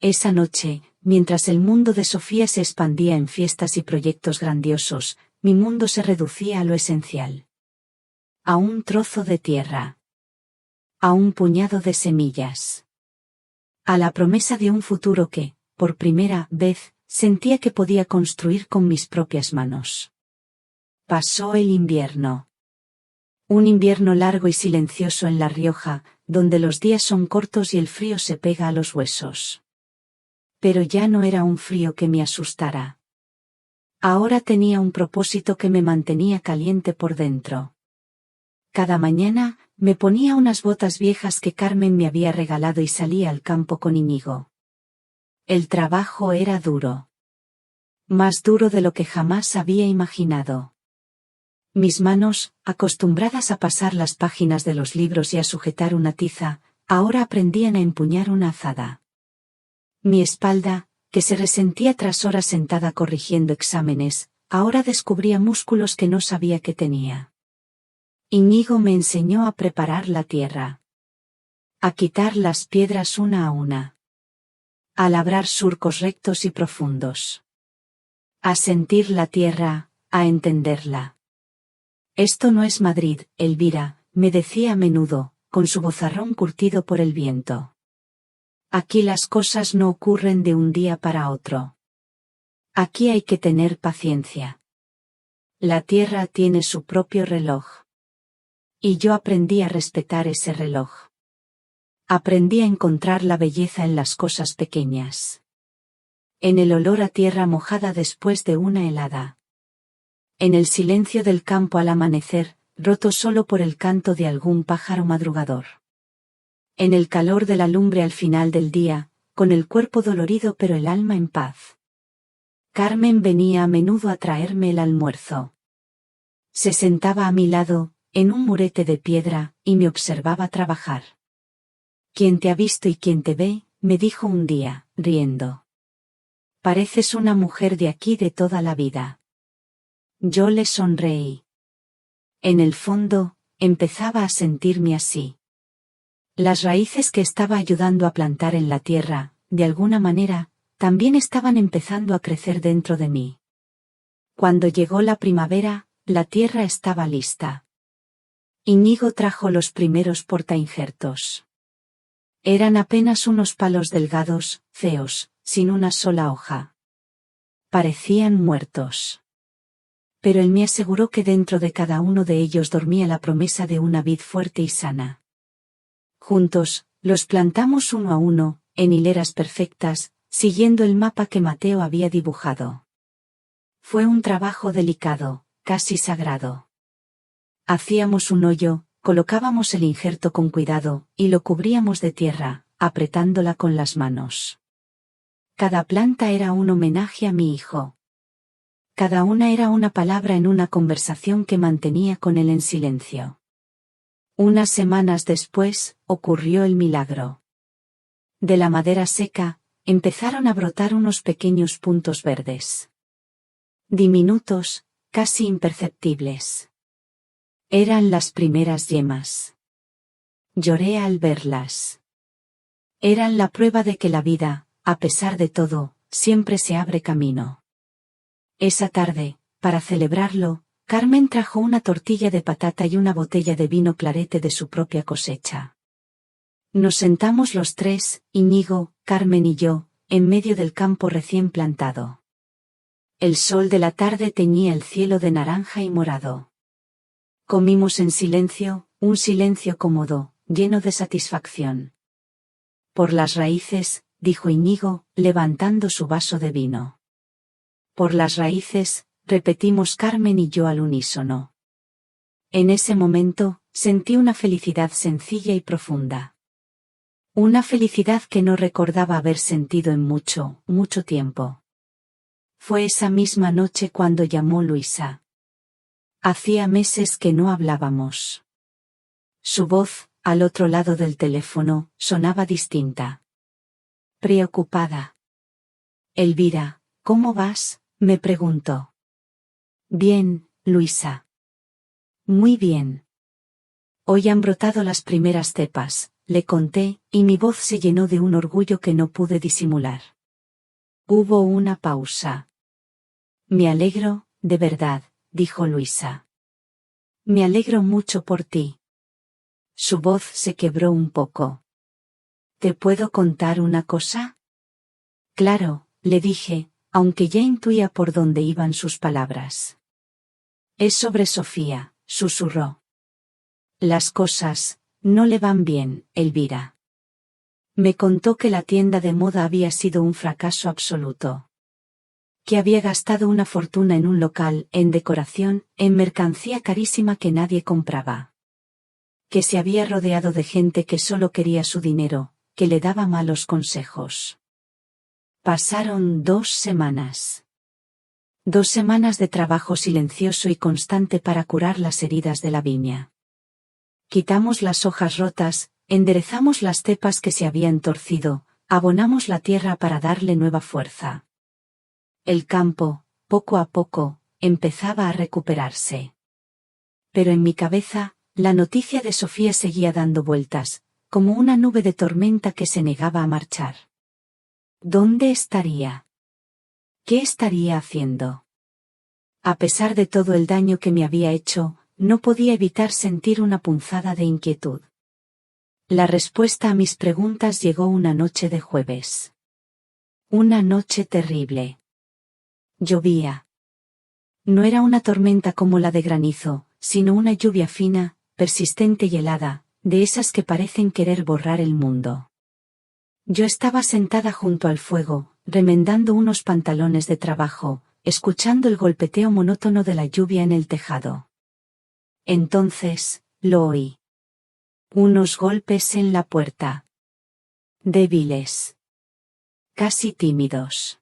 Esa noche, mientras el mundo de Sofía se expandía en fiestas y proyectos grandiosos, mi mundo se reducía a lo esencial. A un trozo de tierra. A un puñado de semillas. A la promesa de un futuro que, por primera vez, sentía que podía construir con mis propias manos. Pasó el invierno. Un invierno largo y silencioso en La Rioja, donde los días son cortos y el frío se pega a los huesos. Pero ya no era un frío que me asustara. Ahora tenía un propósito que me mantenía caliente por dentro. Cada mañana, me ponía unas botas viejas que Carmen me había regalado y salía al campo con Íñigo. El trabajo era duro. Más duro de lo que jamás había imaginado. Mis manos, acostumbradas a pasar las páginas de los libros y a sujetar una tiza, ahora aprendían a empuñar una azada. Mi espalda, que se resentía tras horas sentada corrigiendo exámenes, ahora descubría músculos que no sabía que tenía. Íñigo me enseñó a preparar la tierra. A quitar las piedras una a una. A labrar surcos rectos y profundos. A sentir la tierra, a entenderla. Esto no es Madrid, Elvira, me decía a menudo, con su vozarrón curtido por el viento. Aquí las cosas no ocurren de un día para otro. Aquí hay que tener paciencia. La Tierra tiene su propio reloj. Y yo aprendí a respetar ese reloj. Aprendí a encontrar la belleza en las cosas pequeñas. En el olor a tierra mojada después de una helada. En el silencio del campo al amanecer, roto solo por el canto de algún pájaro madrugador. En el calor de la lumbre al final del día, con el cuerpo dolorido pero el alma en paz. Carmen venía a menudo a traerme el almuerzo. Se sentaba a mi lado, en un murete de piedra, y me observaba trabajar. «¿Quién te ha visto y quién te ve?», me dijo un día, riendo. «Pareces una mujer de aquí de toda la vida». Yo le sonreí. En el fondo, empezaba a sentirme así. Las raíces que estaba ayudando a plantar en la tierra, de alguna manera, también estaban empezando a crecer dentro de mí. Cuando llegó la primavera, la tierra estaba lista. Íñigo trajo los primeros portainjertos. Eran apenas unos palos delgados, feos, sin una sola hoja. Parecían muertos. Pero él me aseguró que dentro de cada uno de ellos dormía la promesa de una vid fuerte y sana. Juntos, los plantamos uno a uno, en hileras perfectas, siguiendo el mapa que Mateo había dibujado. Fue un trabajo delicado, casi sagrado. Hacíamos un hoyo, colocábamos el injerto con cuidado, y lo cubríamos de tierra, apretándola con las manos. Cada planta era un homenaje a mi hijo. Cada una era una palabra en una conversación que mantenía con él en silencio. Unas semanas después, ocurrió el milagro. De la madera seca, empezaron a brotar unos pequeños puntos verdes. Diminutos, casi imperceptibles. Eran las primeras yemas. Lloré al verlas. Eran la prueba de que la vida, a pesar de todo, siempre se abre camino. Esa tarde, para celebrarlo, Carmen trajo una tortilla de patata y una botella de vino clarete de su propia cosecha. Nos sentamos los tres, Íñigo, Carmen y yo, en medio del campo recién plantado. El sol de la tarde teñía el cielo de naranja y morado. Comimos en silencio, un silencio cómodo, lleno de satisfacción. Por las raíces, dijo Íñigo, levantando su vaso de vino. Por las raíces, repetimos Carmen y yo al unísono. En ese momento, sentí una felicidad sencilla y profunda. Una felicidad que no recordaba haber sentido en mucho, mucho tiempo. Fue esa misma noche cuando llamó Luisa. Hacía meses que no hablábamos. Su voz, al otro lado del teléfono, sonaba distinta. Preocupada. «Elvira, ¿cómo vas?», me preguntó. «Bien, Luisa». «Muy bien. Hoy han brotado las primeras cepas», le conté, y mi voz se llenó de un orgullo que no pude disimular. Hubo una pausa. «Me alegro, de verdad», dijo Luisa. «Me alegro mucho por ti». Su voz se quebró un poco. «¿Te puedo contar una cosa?». «Claro», le dije, aunque ya intuía por dónde iban sus palabras. «Es sobre Sofía», susurró. «Las cosas no le van bien, Elvira». Me contó que la tienda de moda había sido un fracaso absoluto. Que había gastado una fortuna en un local, en decoración, en mercancía carísima que nadie compraba. Que se había rodeado de gente que solo quería su dinero, que le daba malos consejos. Pasaron 2 semanas. 2 semanas de trabajo silencioso y constante para curar las heridas de la viña. Quitamos las hojas rotas, enderezamos las cepas que se habían torcido, abonamos la tierra para darle nueva fuerza. El campo, poco a poco, empezaba a recuperarse. Pero en mi cabeza, la noticia de Sofía seguía dando vueltas, como una nube de tormenta que se negaba a marchar. ¿Dónde estaría? ¿Qué estaría haciendo? A pesar de todo el daño que me había hecho, no podía evitar sentir una punzada de inquietud. La respuesta a mis preguntas llegó una noche de jueves. Una noche terrible. Llovía. No era una tormenta como la de granizo, sino una lluvia fina, persistente y helada, de esas que parecen querer borrar el mundo. Yo estaba sentada junto al fuego, remendando unos pantalones de trabajo, escuchando el golpeteo monótono de la lluvia en el tejado. Entonces, lo oí. Unos golpes en la puerta. Débiles. Casi tímidos.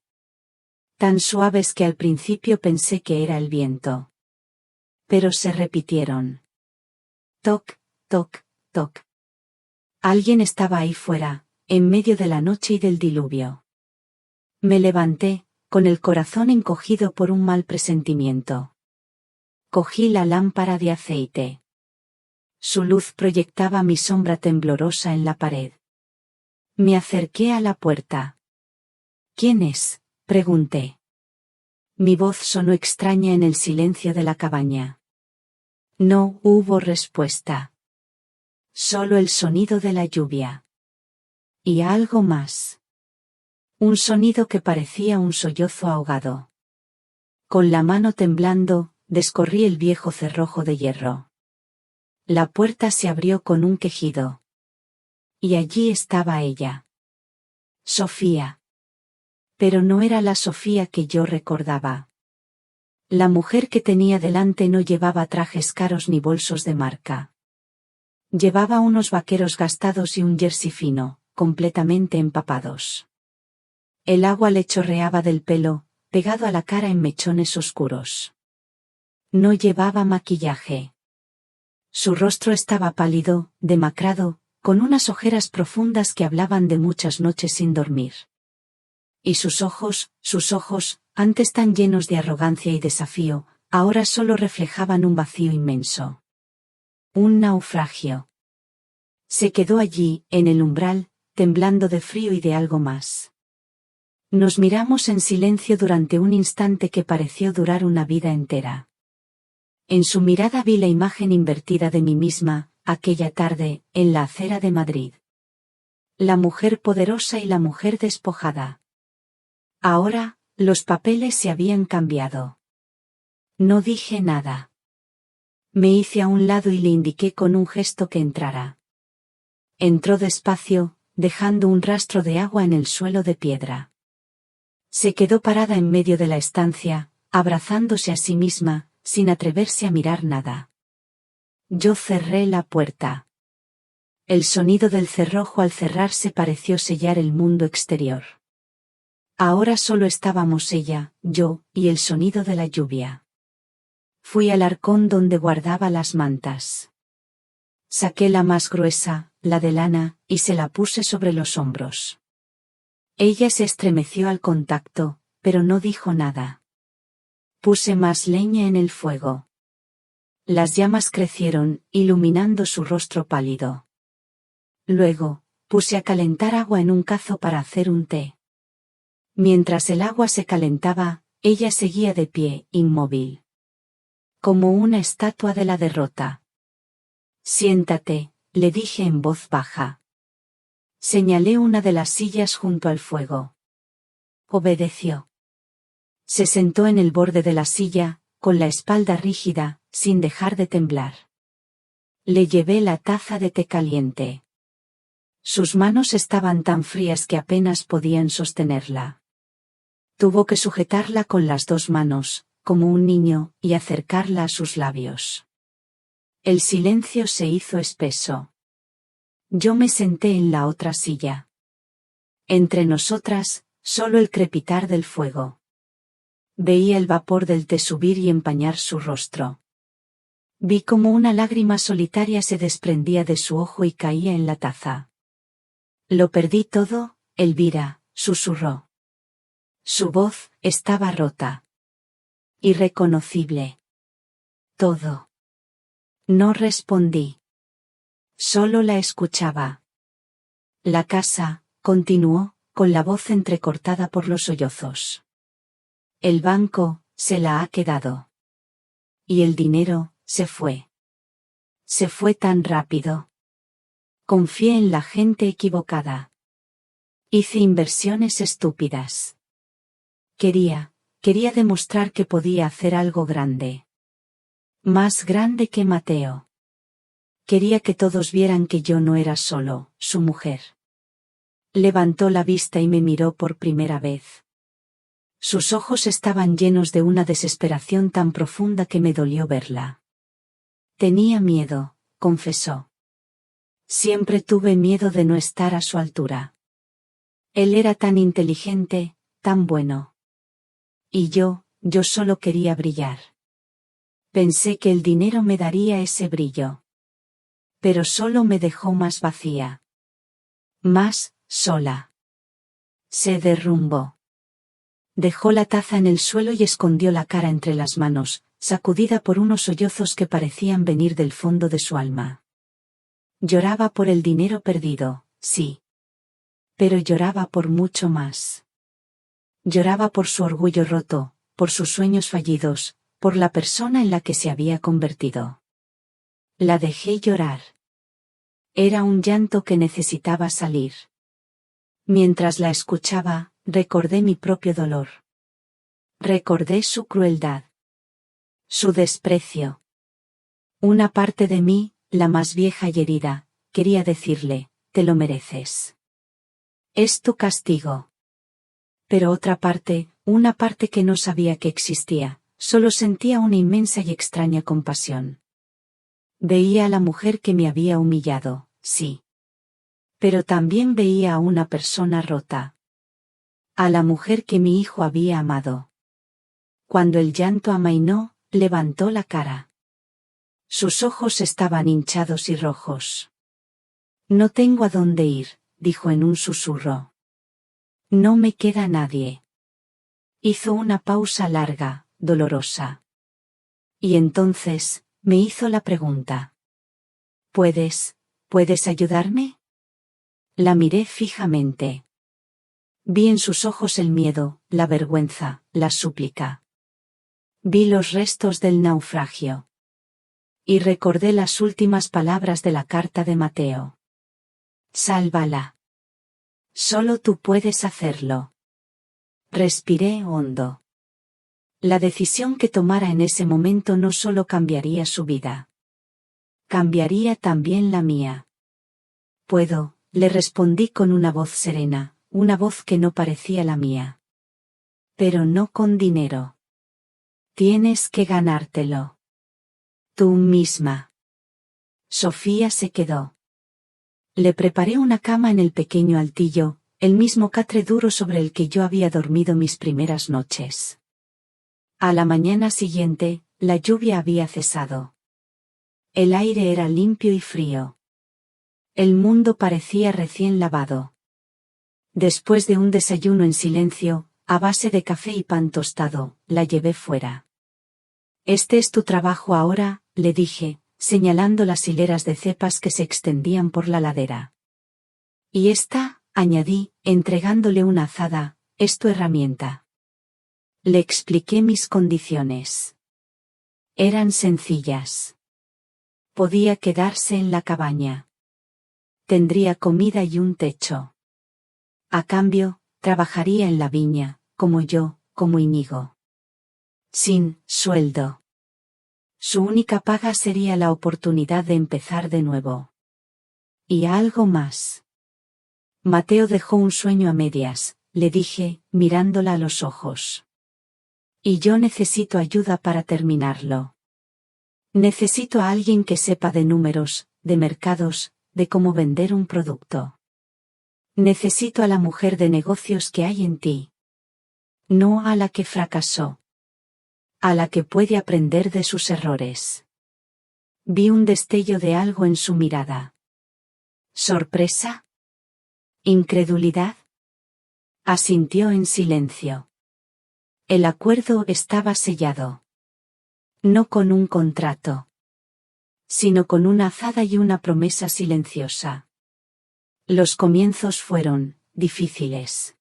Tan suaves que al principio pensé que era el viento. Pero se repitieron. Toc, toc, toc. Alguien estaba ahí fuera, en medio de la noche y del diluvio. Me levanté, con el corazón encogido por un mal presentimiento. Cogí la lámpara de aceite. Su luz proyectaba mi sombra temblorosa en la pared. Me acerqué a la puerta. ¿Quién es?, pregunté. Mi voz sonó extraña en el silencio de la cabaña. No hubo respuesta. Solo el sonido de la lluvia. Y algo más. Un sonido que parecía un sollozo ahogado. Con la mano temblando, descorrí el viejo cerrojo de hierro. La puerta se abrió con un quejido. Y allí estaba ella. Sofía. Pero no era la Sofía que yo recordaba. La mujer que tenía delante no llevaba trajes caros ni bolsos de marca. Llevaba unos vaqueros gastados y un jersey fino, completamente empapados. El agua le chorreaba del pelo, pegado a la cara en mechones oscuros. No llevaba maquillaje. Su rostro estaba pálido, demacrado, con unas ojeras profundas que hablaban de muchas noches sin dormir. Y sus ojos, antes tan llenos de arrogancia y desafío, ahora solo reflejaban un vacío inmenso. Un naufragio. Se quedó allí, en el umbral, temblando de frío y de algo más. Nos miramos en silencio durante un instante que pareció durar una vida entera. En su mirada vi la imagen invertida de mí misma, aquella tarde, en la acera de Madrid. La mujer poderosa y la mujer despojada. Ahora, los papeles se habían cambiado. No dije nada. Me hice a un lado y le indiqué con un gesto que entrara. Entró despacio, dejando un rastro de agua en el suelo de piedra. Se quedó parada en medio de la estancia, abrazándose a sí misma, sin atreverse a mirar nada. Yo cerré la puerta. El sonido del cerrojo al cerrarse pareció sellar el mundo exterior. Ahora solo estábamos ella, yo, y el sonido de la lluvia. Fui al arcón donde guardaba las mantas. Saqué la más gruesa, la de lana, y se la puse sobre los hombros. Ella se estremeció al contacto, pero no dijo nada. Puse más leña en el fuego. Las llamas crecieron, iluminando su rostro pálido. Luego, puse a calentar agua en un cazo para hacer un té. Mientras el agua se calentaba, ella seguía de pie, inmóvil. Como una estatua de la derrota. Siéntate, le dije en voz baja. Señalé una de las sillas junto al fuego. Obedeció. Se sentó en el borde de la silla, con la espalda rígida, sin dejar de temblar. Le llevé la taza de té caliente. Sus manos estaban tan frías que apenas podían sostenerla. Tuvo que sujetarla con las dos manos, como un niño, y acercarla a sus labios. El silencio se hizo espeso. Yo me senté en la otra silla. Entre nosotras, solo el crepitar del fuego. Veía el vapor del té subir y empañar su rostro. Vi cómo una lágrima solitaria se desprendía de su ojo y caía en la taza. Lo perdí todo, Elvira, susurró. Su voz estaba rota. Irreconocible. Todo. No respondí. Solo la escuchaba. La casa, continuó, con la voz entrecortada por los sollozos. El banco, se la ha quedado. Y el dinero, se fue. Se fue tan rápido. Confié en la gente equivocada. Hice inversiones estúpidas. Quería Quería demostrar que podía hacer algo grande. Más grande que Mateo. Quería que todos vieran que yo no era solo su mujer. Levantó la vista y me miró por primera vez. Sus ojos estaban llenos de una desesperación tan profunda que me dolió verla. Tenía miedo, confesó. Siempre tuve miedo de no estar a su altura. Él era tan inteligente, tan bueno. Y yo solo quería brillar. Pensé que el dinero me daría ese brillo. Pero solo me dejó más vacía. Más sola. Se derrumbó. Dejó la taza en el suelo y escondió la cara entre las manos, sacudida por unos sollozos que parecían venir del fondo de su alma. Lloraba por el dinero perdido, sí. Pero lloraba por mucho más. Lloraba por su orgullo roto, por sus sueños fallidos, por la persona en la que se había convertido. La dejé llorar. Era un llanto que necesitaba salir. Mientras la escuchaba, recordé mi propio dolor. Recordé su crueldad. Su desprecio. Una parte de mí, la más vieja y herida, quería decirle, te lo mereces. Es tu castigo. Pero otra parte, una parte que no sabía que existía, solo sentía una inmensa y extraña compasión. Veía a la mujer que me había humillado, sí. Pero también veía a una persona rota. A la mujer que mi hijo había amado. Cuando el llanto amainó, levantó la cara. Sus ojos estaban hinchados y rojos. No tengo a dónde ir, dijo en un susurro. No me queda nadie. Hizo una pausa larga, dolorosa. Y entonces, me hizo la pregunta. ¿Puedes ayudarme? La miré fijamente. Vi en sus ojos el miedo, la vergüenza, la súplica. Vi los restos del naufragio. Y recordé las últimas palabras de la carta de Mateo. Sálvala. Solo tú puedes hacerlo. Respiré hondo. La decisión que tomara en ese momento no solo cambiaría su vida. Cambiaría también la mía. Puedo, le respondí con una voz serena, una voz que no parecía la mía. Pero no con dinero. Tienes que ganártelo. Tú misma. Sofía se quedó. Le preparé una cama en el pequeño altillo, el mismo catre duro sobre el que yo había dormido mis primeras noches. A la mañana siguiente, la lluvia había cesado. El aire era limpio y frío. El mundo parecía recién lavado. Después de un desayuno en silencio, a base de café y pan tostado, la llevé fuera. Este es tu trabajo ahora, le dije, señalando las hileras de cepas que se extendían por la ladera. Y esta, añadí, entregándole una azada, es tu herramienta. Le expliqué mis condiciones. Eran sencillas. Podía quedarse en la cabaña. Tendría comida y un techo. A cambio, trabajaría en la viña, como yo, como Íñigo. Sin sueldo. Su única paga sería la oportunidad de empezar de nuevo. Y algo más. Mateo dejó un sueño a medias, le dije, mirándola a los ojos. Y yo necesito ayuda para terminarlo. Necesito a alguien que sepa de números, de mercados, de cómo vender un producto. Necesito a la mujer de negocios que hay en ti. No a la que fracasó. A la que puede aprender de sus errores. Vi un destello de algo en su mirada. ¿Sorpresa? ¿Incredulidad? Asintió en silencio. El acuerdo estaba sellado. No con un contrato. Sino con una azada y una promesa silenciosa. Los comienzos fueron difíciles.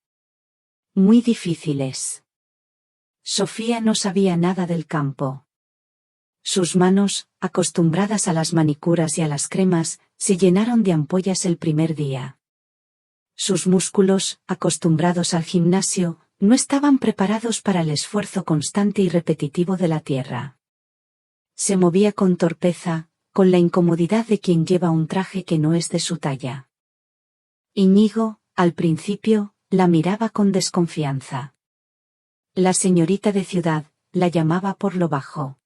Muy difíciles. Sofía no sabía nada del campo. Sus manos, acostumbradas a las manicuras y a las cremas, se llenaron de ampollas el primer día. Sus músculos, acostumbrados al gimnasio, no estaban preparados para el esfuerzo constante y repetitivo de la tierra. Se movía con torpeza, con la incomodidad de quien lleva un traje que no es de su talla. Íñigo, al principio, la miraba con desconfianza. La señorita de ciudad, la llamaba por lo bajo.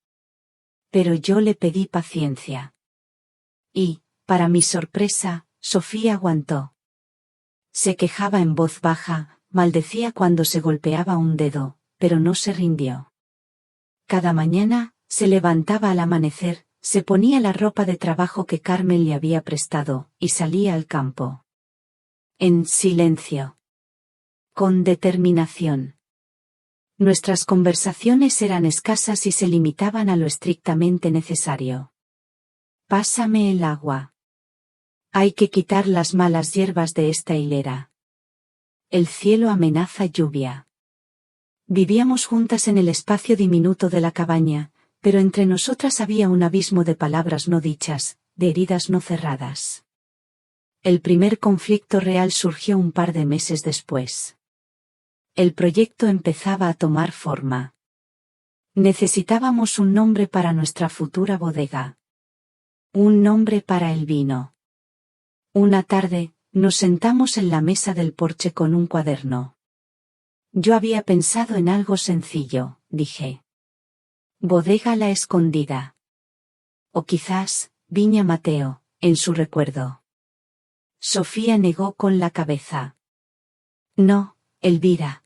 Pero yo le pedí paciencia. Y, para mi sorpresa, Sofía aguantó. Se quejaba en voz baja, maldecía cuando se golpeaba un dedo, pero no se rindió. Cada mañana, se levantaba al amanecer, se ponía la ropa de trabajo que Carmen le había prestado, y salía al campo. En silencio. Con determinación. Nuestras conversaciones eran escasas y se limitaban a lo estrictamente necesario. Pásame el agua. Hay que quitar las malas hierbas de esta hilera. El cielo amenaza lluvia. Vivíamos juntas en el espacio diminuto de la cabaña, pero entre nosotras había un abismo de palabras no dichas, de heridas no cerradas. El primer conflicto real surgió un par de meses después. El proyecto empezaba a tomar forma. Necesitábamos un nombre para nuestra futura bodega. Un nombre para el vino. Una tarde, nos sentamos en la mesa del porche con un cuaderno. Yo había pensado en algo sencillo, dije. Bodega La Escondida. O quizás, Viña Mateo, en su recuerdo. Sofía negó con la cabeza. No, Elvira.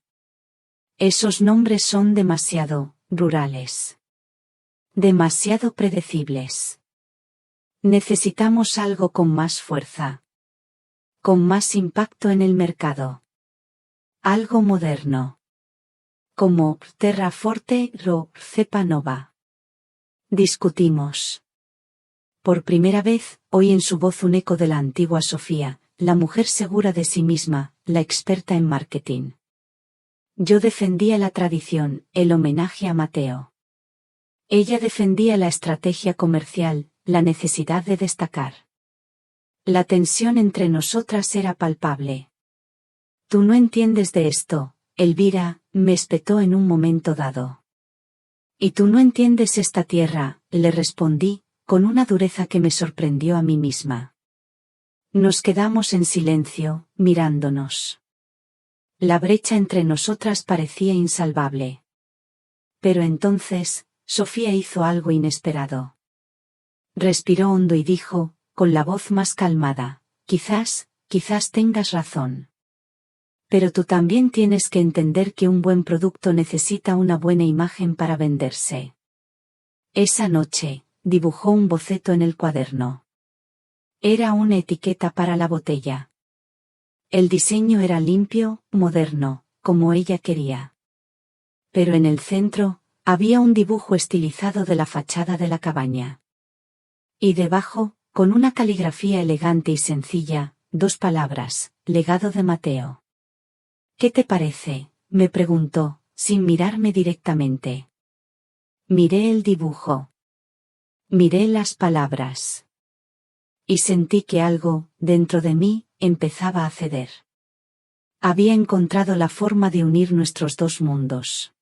Esos nombres son demasiado rurales. Demasiado predecibles. Necesitamos algo con más fuerza. Con más impacto en el mercado. Algo moderno. Como Terraforte o Cepa Nova. Discutimos. Por primera vez, oí en su voz un eco de la antigua Sofía, la mujer segura de sí misma, la experta en marketing. Yo defendía la tradición, el homenaje a Mateo. Ella defendía la estrategia comercial, la necesidad de destacar. La tensión entre nosotras era palpable. Tú no entiendes de esto, Elvira, me espetó en un momento dado. Y tú no entiendes esta tierra, le respondí, con una dureza que me sorprendió a mí misma. Nos quedamos en silencio, mirándonos. La brecha entre nosotras parecía insalvable. Pero entonces, Sofía hizo algo inesperado. Respiró hondo y dijo, con la voz más calmada, quizás tengas razón. Pero tú también tienes que entender que un buen producto necesita una buena imagen para venderse. Esa noche, dibujó un boceto en el cuaderno. Era una etiqueta para la botella. El diseño era limpio, moderno, como ella quería. Pero en el centro, había un dibujo estilizado de la fachada de la cabaña. Y debajo, con una caligrafía elegante y sencilla, 2 palabras, legado de Mateo. ¿Qué te parece?, me preguntó, sin mirarme directamente. Miré el dibujo. Miré las palabras. Y sentí que algo, dentro de mí, empezaba a ceder. Había encontrado la forma de unir nuestros 2 mundos.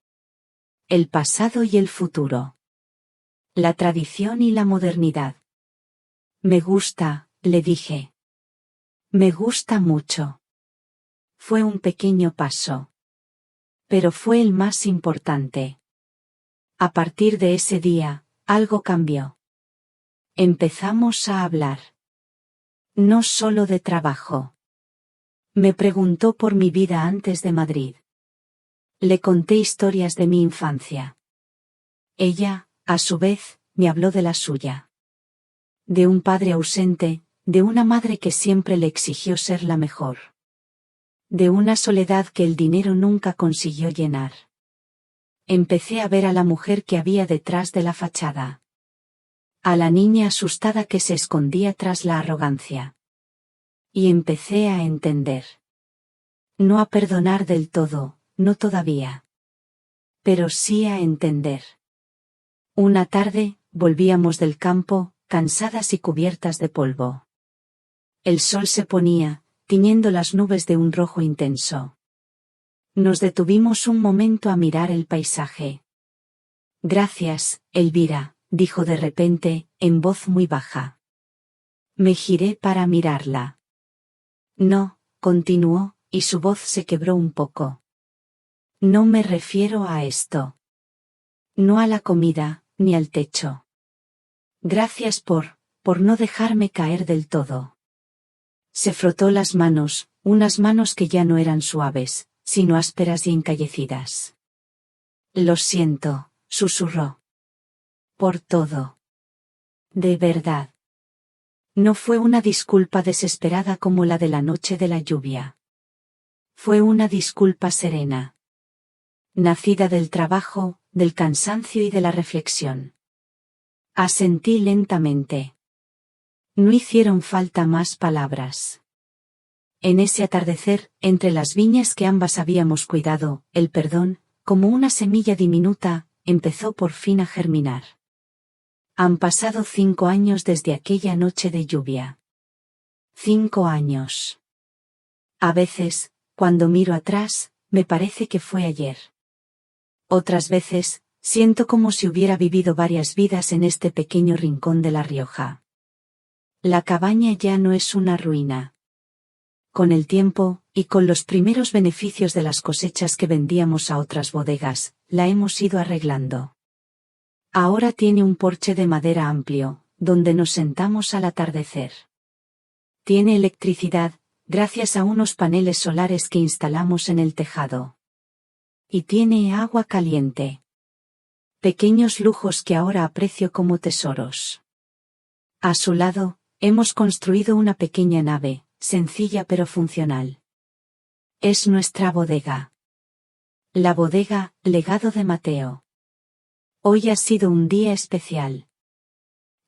El pasado y el futuro. La tradición y la modernidad. Me gusta, le dije. Me gusta mucho. Fue un pequeño paso. Pero fue el más importante. A partir de ese día, algo cambió. Empezamos a hablar. No solo de trabajo. Me preguntó por mi vida antes de Madrid. Le conté historias de mi infancia. Ella, a su vez, me habló de la suya. De un padre ausente, de una madre que siempre le exigió ser la mejor. De una soledad que el dinero nunca consiguió llenar. Empecé a ver a la mujer que había detrás de la fachada. A la niña asustada que se escondía tras la arrogancia. Y empecé a entender. No a perdonar del todo, no todavía. Pero sí a entender. Una tarde, volvíamos del campo, cansadas y cubiertas de polvo. El sol se ponía, tiñendo las nubes de un rojo intenso. Nos detuvimos un momento a mirar el paisaje. Gracias, Elvira, dijo de repente, en voz muy baja. Me giré para mirarla. No, continuó, y su voz se quebró un poco. No me refiero a esto. No a la comida, ni al techo. Gracias por no dejarme caer del todo. Se frotó las manos, unas manos que ya no eran suaves, sino ásperas y encallecidas. Lo siento, susurró. Por todo. De verdad. No fue una disculpa desesperada como la de la noche de la lluvia. Fue una disculpa serena. Nacida del trabajo, del cansancio y de la reflexión. Asentí lentamente. No hicieron falta más palabras. En ese atardecer, entre las viñas que ambas habíamos cuidado, el perdón, como una semilla diminuta, empezó por fin a germinar. Han pasado 5 años desde aquella noche de lluvia. 5 años. A veces, cuando miro atrás, me parece que fue ayer. Otras veces, siento como si hubiera vivido varias vidas en este pequeño rincón de La Rioja. La cabaña ya no es una ruina. Con el tiempo, y con los primeros beneficios de las cosechas que vendíamos a otras bodegas, la hemos ido arreglando. Ahora tiene un porche de madera amplio, donde nos sentamos al atardecer. Tiene electricidad, gracias a unos paneles solares que instalamos en el tejado. Y tiene agua caliente. Pequeños lujos que ahora aprecio como tesoros. A su lado, hemos construido una pequeña nave, sencilla pero funcional. Es nuestra bodega. La bodega, legado de Mateo. Hoy ha sido un día especial.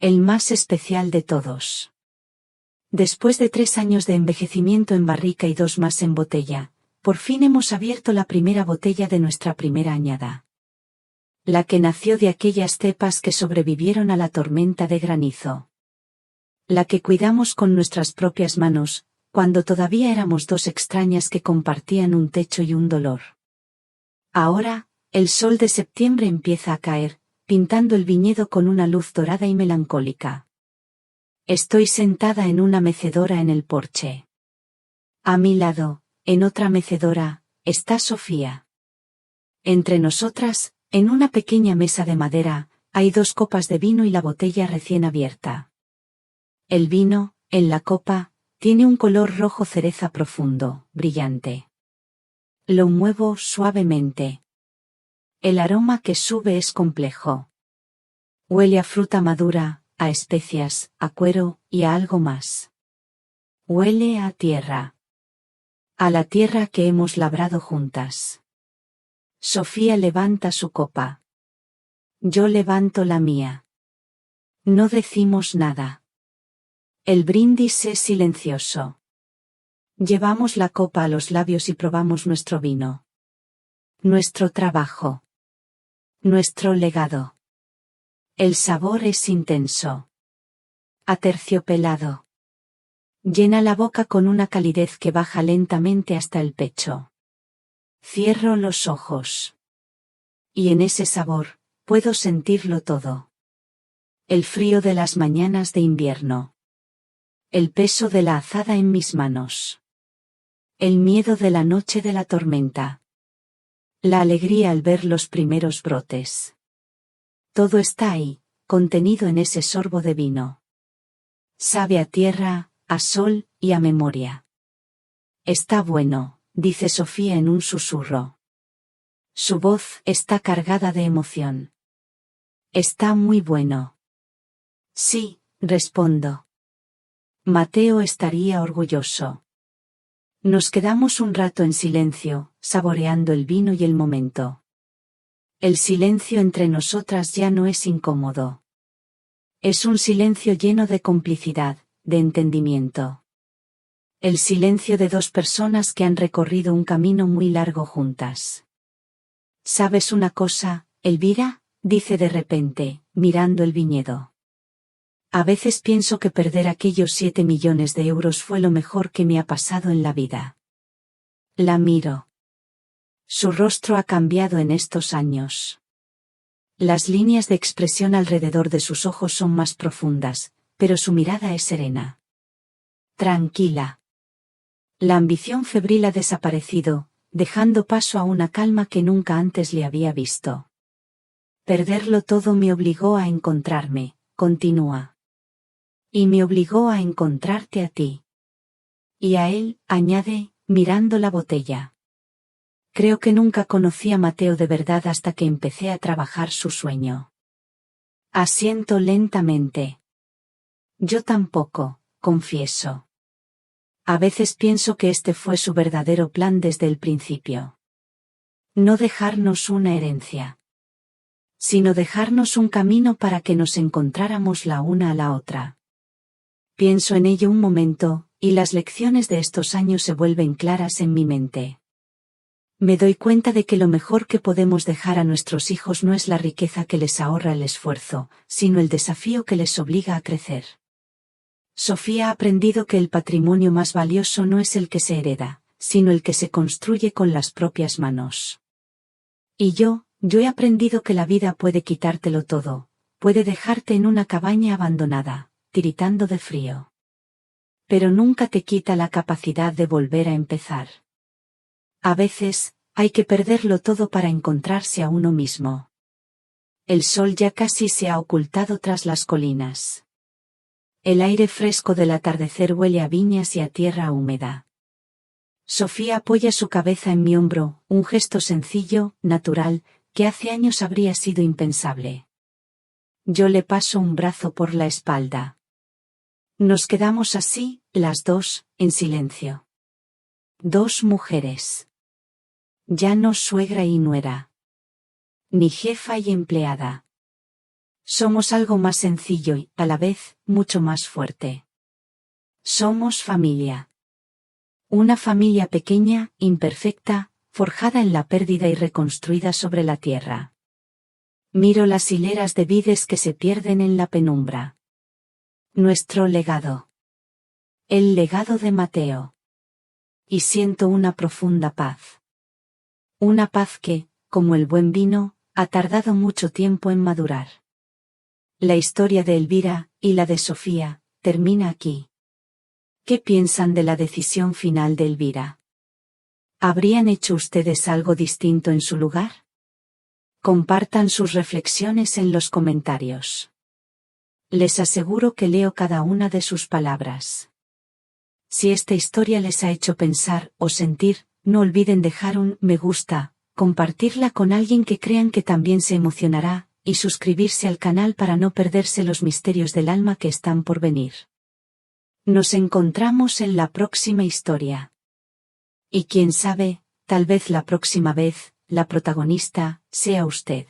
El más especial de todos. Después de 3 años de envejecimiento en barrica y 2 más en botella, por fin hemos abierto la primera botella de nuestra primera añada. La que nació de aquellas cepas que sobrevivieron a la tormenta de granizo. La que cuidamos con nuestras propias manos, cuando todavía éramos 2 extrañas que compartían un techo y un dolor. Ahora, el sol de septiembre empieza a caer, pintando el viñedo con una luz dorada y melancólica. Estoy sentada en una mecedora en el porche. A mi lado, en otra mecedora, está Sofía. Entre nosotras, en una pequeña mesa de madera, hay 2 copas de vino y la botella recién abierta. El vino, en la copa, tiene un color rojo cereza profundo, brillante. Lo muevo suavemente. El aroma que sube es complejo. Huele a fruta madura, a especias, a cuero y a algo más. Huele a tierra. A la tierra que hemos labrado juntas. Sofía levanta su copa. Yo levanto la mía. No decimos nada. El brindis es silencioso. Llevamos la copa a los labios y probamos nuestro vino. Nuestro trabajo. Nuestro legado. El sabor es intenso. Aterciopelado. Llena la boca con una calidez que baja lentamente hasta el pecho. Cierro los ojos. Y en ese sabor, puedo sentirlo todo. El frío de las mañanas de invierno. El peso de la azada en mis manos. El miedo de la noche de la tormenta. La alegría al ver los primeros brotes. Todo está ahí, contenido en ese sorbo de vino. Sabe a tierra, a sol y a memoria. Está bueno, dice Sofía en un susurro. Su voz está cargada de emoción. Está muy bueno. Sí, respondo. Mateo estaría orgulloso. Nos quedamos un rato en silencio, saboreando el vino y el momento. El silencio entre nosotras ya no es incómodo. Es un silencio lleno de complicidad, de entendimiento. El silencio de 2 personas que han recorrido un camino muy largo juntas. ¿Sabes una cosa, Elvira?, dice de repente, mirando el viñedo. A veces pienso que perder aquellos 7 millones de euros fue lo mejor que me ha pasado en la vida. La miro. Su rostro ha cambiado en estos años. Las líneas de expresión alrededor de sus ojos son más profundas, pero su mirada es serena. Tranquila. La ambición febril ha desaparecido, dejando paso a una calma que nunca antes le había visto. Perderlo todo me obligó a encontrarme, continúa. Y me obligó a encontrarte a ti. Y a él, añade, mirando la botella. Creo que nunca conocí a Mateo de verdad hasta que empecé a trabajar su sueño. Asiento lentamente. Yo tampoco, confieso. A veces pienso que este fue su verdadero plan desde el principio. No dejarnos una herencia, sino dejarnos un camino para que nos encontráramos la una a la otra. Pienso en ello un momento, y las lecciones de estos años se vuelven claras en mi mente. Me doy cuenta de que lo mejor que podemos dejar a nuestros hijos no es la riqueza que les ahorra el esfuerzo, sino el desafío que les obliga a crecer. Sofía ha aprendido que el patrimonio más valioso no es el que se hereda, sino el que se construye con las propias manos. Y yo he aprendido que la vida puede quitártelo todo, puede dejarte en una cabaña abandonada, tiritando de frío. Pero nunca te quita la capacidad de volver a empezar. A veces, hay que perderlo todo para encontrarse a uno mismo. El sol ya casi se ha ocultado tras las colinas. El aire fresco del atardecer huele a viñas y a tierra húmeda. Sofía apoya su cabeza en mi hombro, un gesto sencillo, natural, que hace años habría sido impensable. Yo le paso un brazo por la espalda. Nos quedamos así, las dos, en silencio. Dos mujeres. Ya no suegra y nuera. Ni jefa y empleada. Somos algo más sencillo y, a la vez, mucho más fuerte. Somos familia. Una familia pequeña, imperfecta, forjada en la pérdida y reconstruida sobre la tierra. Miro las hileras de vides que se pierden en la penumbra. Nuestro legado. El legado de Mateo. Y siento una profunda paz. Una paz que, como el buen vino, ha tardado mucho tiempo en madurar. La historia de Elvira, y la de Sofía, termina aquí. ¿Qué piensan de la decisión final de Elvira? ¿Habrían hecho ustedes algo distinto en su lugar? Compartan sus reflexiones en los comentarios. Les aseguro que leo cada una de sus palabras. Si esta historia les ha hecho pensar o sentir, no olviden dejar un me gusta, compartirla con alguien que crean que también se emocionará, y suscribirse al canal para no perderse los misterios del alma que están por venir. Nos encontramos en la próxima historia. Y quién sabe, tal vez la próxima vez, la protagonista, sea usted.